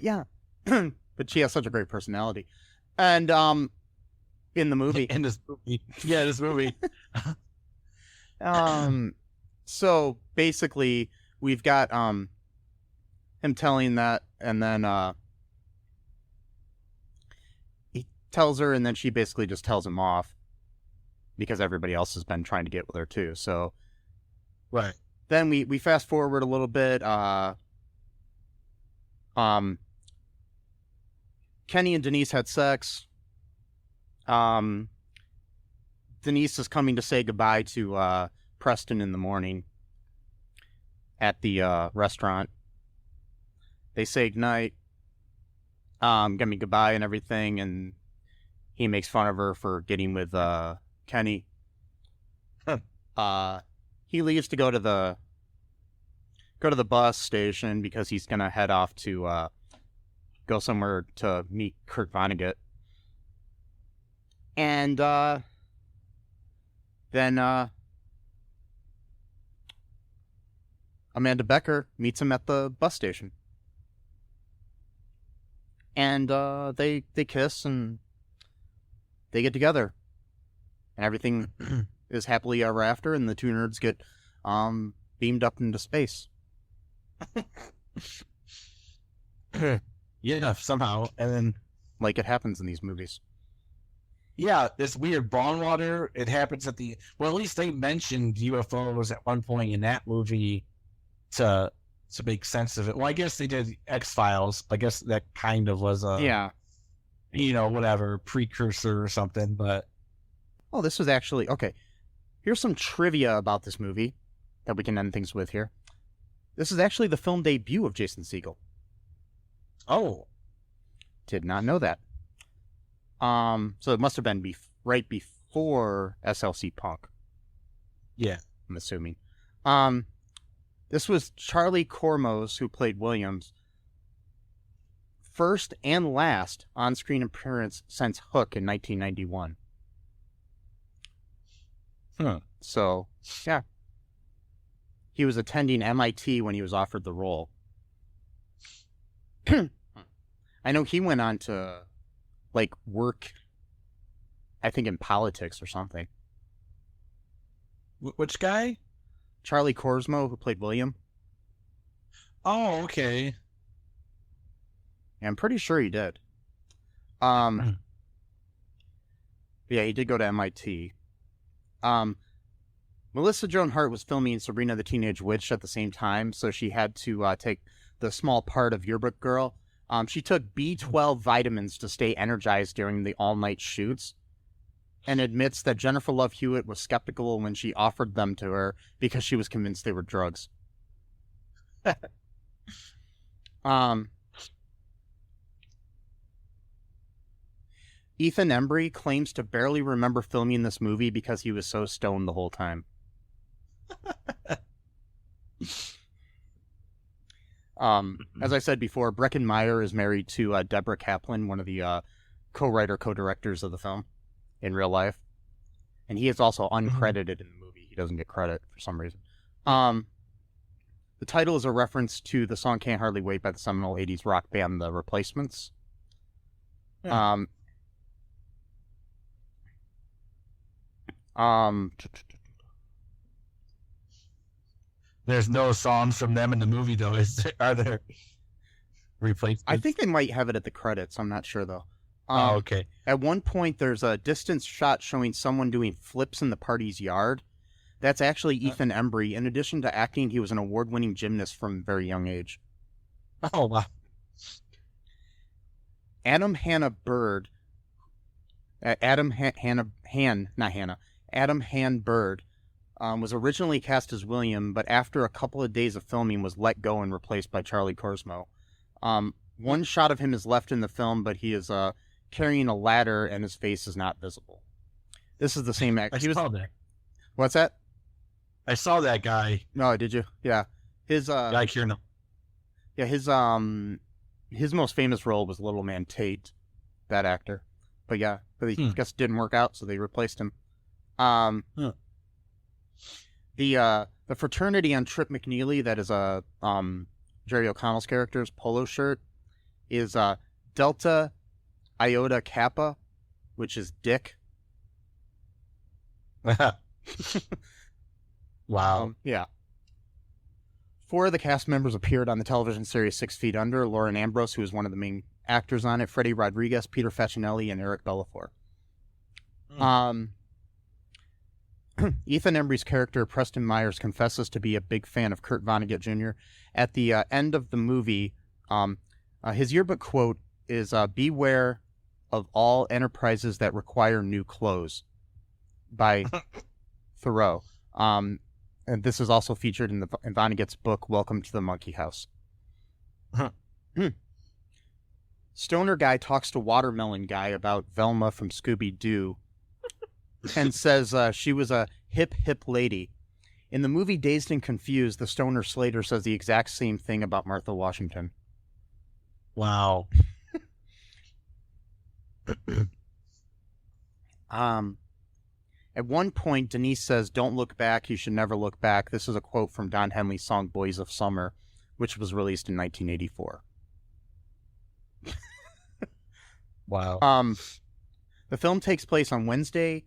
yeah. But she has such a great personality. And in the movie. In this movie. Yeah, this movie. So basically we've got him telling that, and then he tells her, and then she basically just tells him off because everybody else has been trying to get with her too. So right. Then we fast forward a little bit. Kenny and Denise had sex. Denise is coming to say goodbye to Preston in the morning at the restaurant. They say goodnight, goodbye and everything, and he makes fun of her for getting with Kenny. He leaves to go to the bus station because he's gonna head off to go somewhere to meet Kurt Vonnegut. And then Amanda Becker meets him at the bus station. And they kiss and they get together. And everything is happily ever after, and the two nerds get beamed up into space. Yeah, somehow. And then, like it happens in these movies. Yeah, this weird brawn water. It happens at at least they mentioned UFOs at one point in that movie to make sense of it. Well, I guess they did X-Files. I guess that kind of was a whatever precursor or something. But this was actually okay. Here's some trivia about this movie that we can end things with here. This is actually the film debut of Jason Segel. Oh, did not know that. So it must have been right before SLC Punk. Yeah, I'm assuming. This was Charlie Korsmo, who played Williams, first and last on-screen appearance since Hook in 1991. So, yeah. He was attending MIT when he was offered the role. I know he went on to work, I think, in politics or something. Which guy? Charlie Korsmo, who played William. Oh, okay. Yeah, I'm pretty sure he did. Yeah, he did go to MIT. Melissa Joan Hart was filming Sabrina the Teenage Witch at the same time, so she had to take the small part of Yearbook Girl. She took B12 vitamins to stay energized during the all-night shoots, and admits that Jennifer Love Hewitt was skeptical when she offered them to her because she was convinced they were drugs. Ethan Embry claims to barely remember filming this movie because he was so stoned the whole time. As I said before, Breckin Meyer is married to Deborah Kaplan, one of the co-directors of the film in real life. And he is also uncredited in the movie. He doesn't get credit for some reason. The title is a reference to the song Can't Hardly Wait by the seminal 80s rock band The Replacements. Yeah. There's no songs from them in the movie, though. Are there? Replacements? I think they might have it at the credits. I'm not sure, though. Okay. At one point, there's a distance shot showing someone doing flips in the party's yard. That's actually Ethan Embry. In addition to acting, he was an award-winning gymnast from a very young age. Oh, wow. Adam Han Bird, was originally cast as William, but after a couple of days of filming was let go and replaced by Charlie Korsmo. One shot of him is left in the film, but he is carrying a ladder and his face is not visible. This is the same actor. I saw that. What's that? I saw that guy. No, did you? Yeah. His Guy Kieran. Yeah, his most famous role was Little Man Tate, that actor. But yeah, I guess it didn't work out, so they replaced him. The fraternity on Trip McNeely, that is Jerry O'Connell's character's polo shirt, is Delta Iota Kappa, which is Dick. Wow. Yeah. 4 of the cast members appeared on the television series 6 Feet Under. Lauren Ambrose, who is one of the main actors on it, Freddie Rodriguez, Peter Facinelli, and Eric Bellafor. Ethan Embry's character, Preston Meyers, confesses to be a big fan of Kurt Vonnegut Jr. At the end of the movie, his yearbook quote is, "Beware of all enterprises that require new clothes," by Thoreau. And this is also featured in Vonnegut's book, Welcome to the Monkey House. Stoner guy talks to Watermelon guy about Velma from Scooby-Doo and says she was a hip lady. In the movie Dazed and Confused, the stoner Slater says the exact same thing about Martha Washington. Wow. At one point, Denise says, "Don't look back, you should never look back." This is a quote from Don Henley's song Boys of Summer, which was released in 1984. Wow. The film takes place on Wednesday,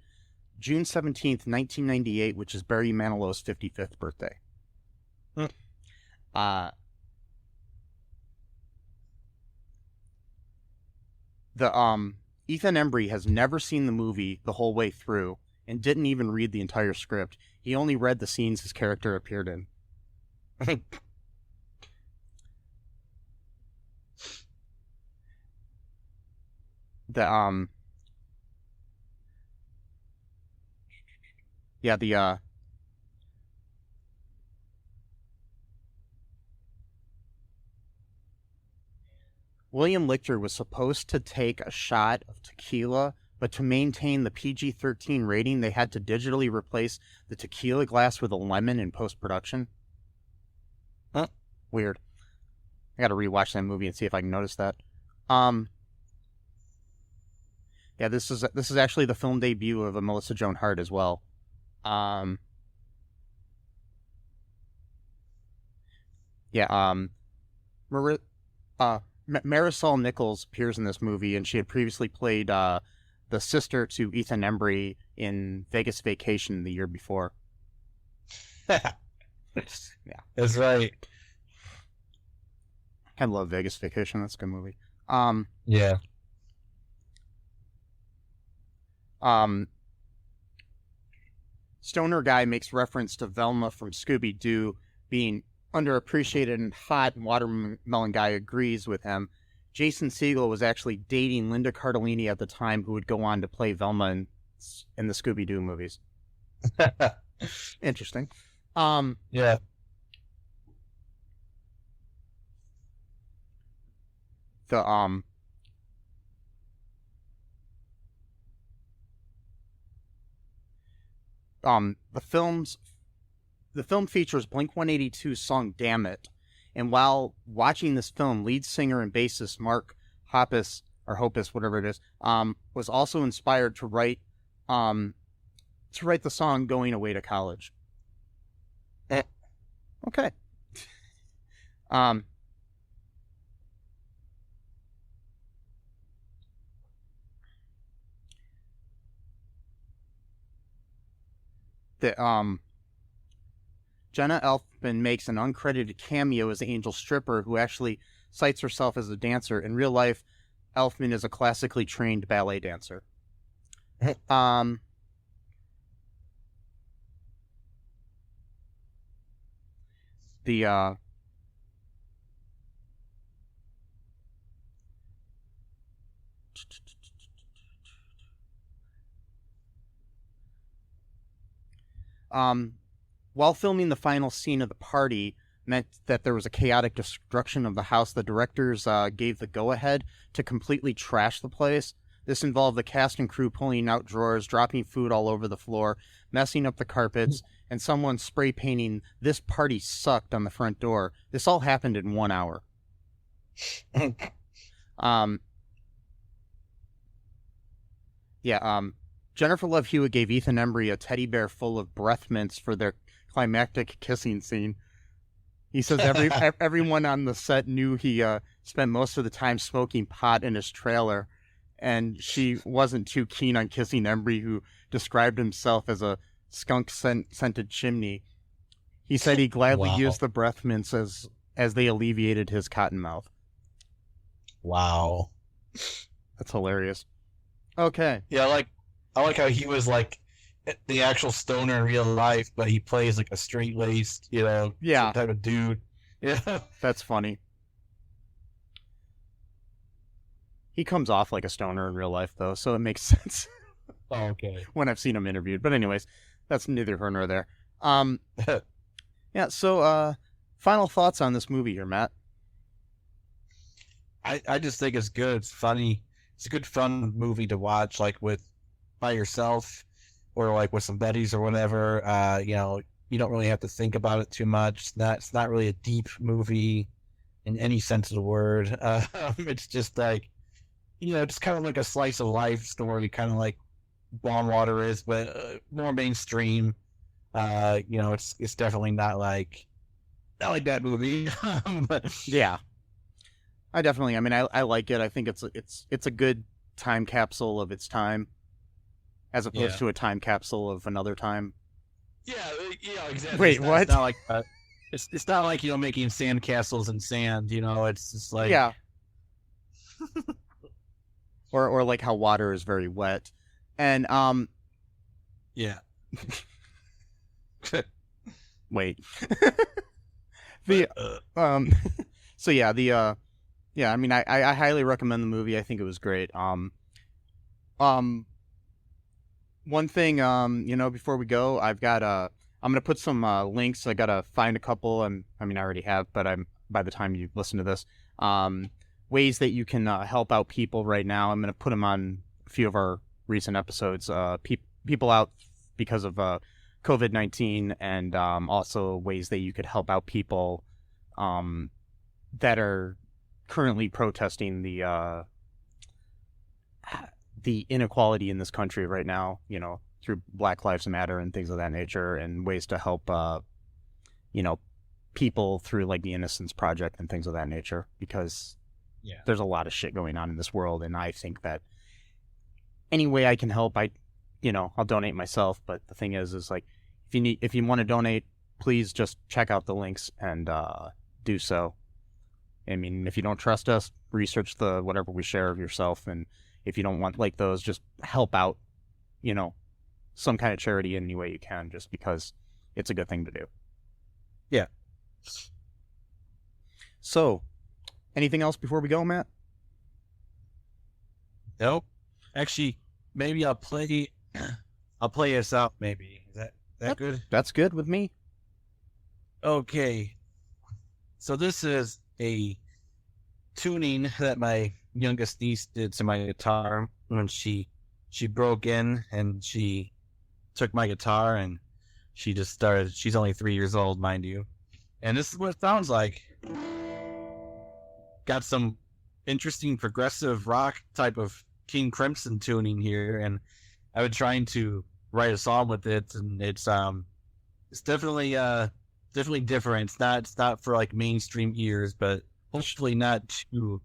June 17th, 1998, which is Barry Manilow's 55th birthday. Ethan Embry has never seen the movie the whole way through and didn't even read the entire script. He only read the scenes his character appeared in. William Lichter was supposed to take a shot of tequila, but to maintain the PG-13 rating, they had to digitally replace the tequila glass with a lemon in post-production. Weird. I gotta rewatch that movie and see if I can notice that. Yeah, this is actually the film debut of a Melissa Joan Hart as well. Marisol Nichols appears in this movie, and she had previously played the sister to Ethan Embry in Vegas Vacation the year before. Yeah, that's right. I love Vegas Vacation. That's a good movie. Yeah. Stoner guy makes reference to Velma from Scooby-Doo being underappreciated and hot, and Watermelon guy agrees with him. Jason Segel was actually dating Linda Cardellini at the time, who would go on to play Velma in the Scooby-Doo movies. Interesting. Yeah. The film features Blink-182's song "Damn It," and while watching this film, lead singer and bassist Mark Hoppus, or Hopus, whatever it is, was also inspired to write the song "Going Away to College." Okay. Jenna Elfman makes an uncredited cameo as Angel Stripper, who actually cites herself as a dancer. In real life, Elfman is a classically trained ballet dancer. while filming the final scene of the party meant that there was a chaotic destruction of the house, the directors gave the go-ahead to completely trash the place. This involved the cast and crew pulling out drawers, dropping food all over the floor, messing up the carpets, and someone spray painting "This party sucked" on the front door. This all happened in 1 hour. Jennifer Love Hewitt gave Ethan Embry a teddy bear full of breath mints for their climactic kissing scene. He says everyone on the set knew he spent most of the time smoking pot in his trailer, and she wasn't too keen on kissing Embry, who described himself as a skunk-scented chimney. He said he gladly used the breath mints as they alleviated his cotton mouth. Wow. That's hilarious. Okay. Yeah, I like how he was like the actual stoner in real life, but he plays like a straight-laced, type of dude. Yeah. That's funny. He comes off like a stoner in real life, though, so it makes sense. Oh, okay. When I've seen him interviewed. But anyways, that's neither here nor there. So final thoughts on this movie here, Matt? I just think it's good. It's funny. It's a good, fun movie to watch, like by yourself or like with some buddies or whatever. You don't really have to think about it too much. It's not really a deep movie in any sense of the word. It's just like, just kind of like a slice of life story, kind of like Blonde Water is, but more mainstream. It's definitely not like that movie. But yeah, I like it. I think it's a good time capsule of its time, as opposed to a time capsule of another time. Yeah, exactly. Wait, what? It's not like it's not like making sand castles in sand. It's just like or like how water is very wet, and yeah. Wait. I highly recommend the movie. I think it was great. One thing, before we go, I'm gonna put some links. I gotta find a couple, and I already have, but by the time you listen to this, ways that you can help out people right now. I'm gonna put them on a few of our recent episodes. People out because of COVID-19, and also ways that you could help out people that are currently protesting the inequality in this country right now, through Black Lives Matter and things of that nature, and ways to help people through like the Innocence Project and things of that nature, because there's a lot of shit going on in this world, and I think that any way I can help, I'll donate myself. But the thing is like, if you want to donate, please just check out the links and do so. If you don't trust us, research the whatever we share of yourself, and if you don't want like those, just help out, some kind of charity any way you can, just because it's a good thing to do. Yeah. So, anything else before we go, Matt? Nope. Actually, maybe I'll play us out. Maybe is that good? That's good with me. Okay. So this is a tuning that my youngest niece did to my guitar when she broke in and she took my guitar, and she just started. She's only 3 years old, mind you, and this is what it sounds like. Got some interesting progressive rock type of King Crimson tuning here, and I've been trying to write a song with it, and it's definitely different. It's not for like mainstream ears, but hopefully not too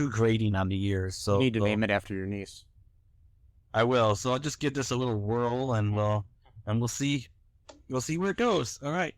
grating on the ears. So you need to name it after your niece. I will. So I'll just give this a little whirl, and we'll see where it goes. All right.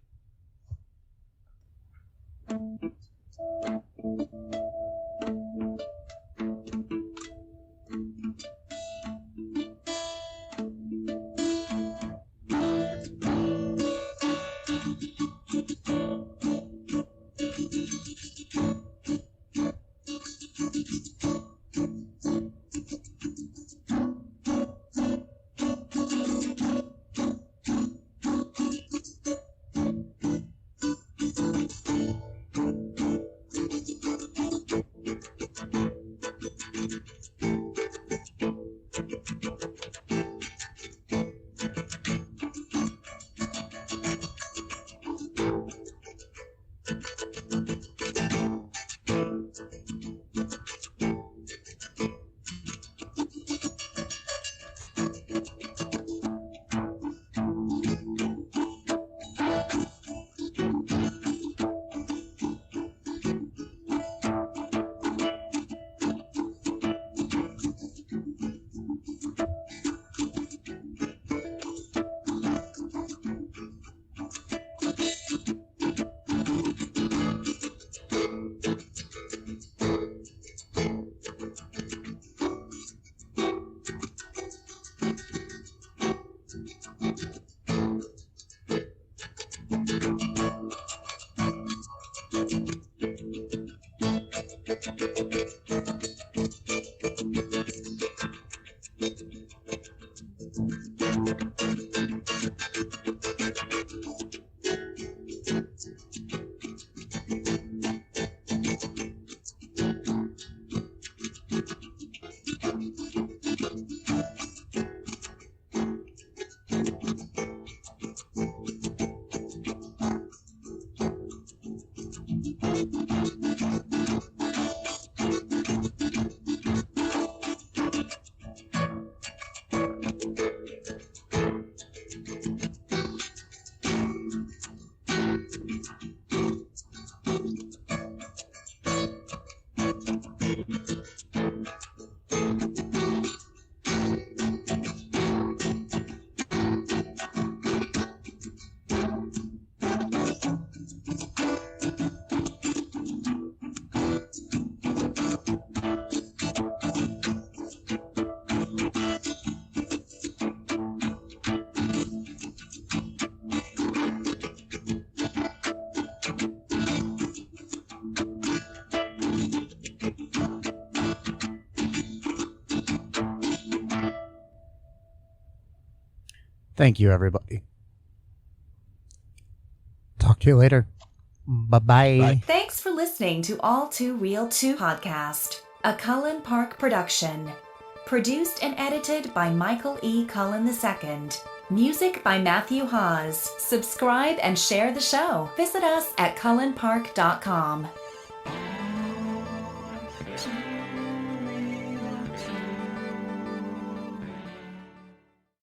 Thank you, everybody. Talk to you later. Bye-bye. Bye. Thanks for listening to All2ReelToo podcast, a Cullen Park production. Produced and edited by Michael E. Cullen II. Music by Matthew Hawes. Subscribe and share the show. Visit us at cullenpark.com.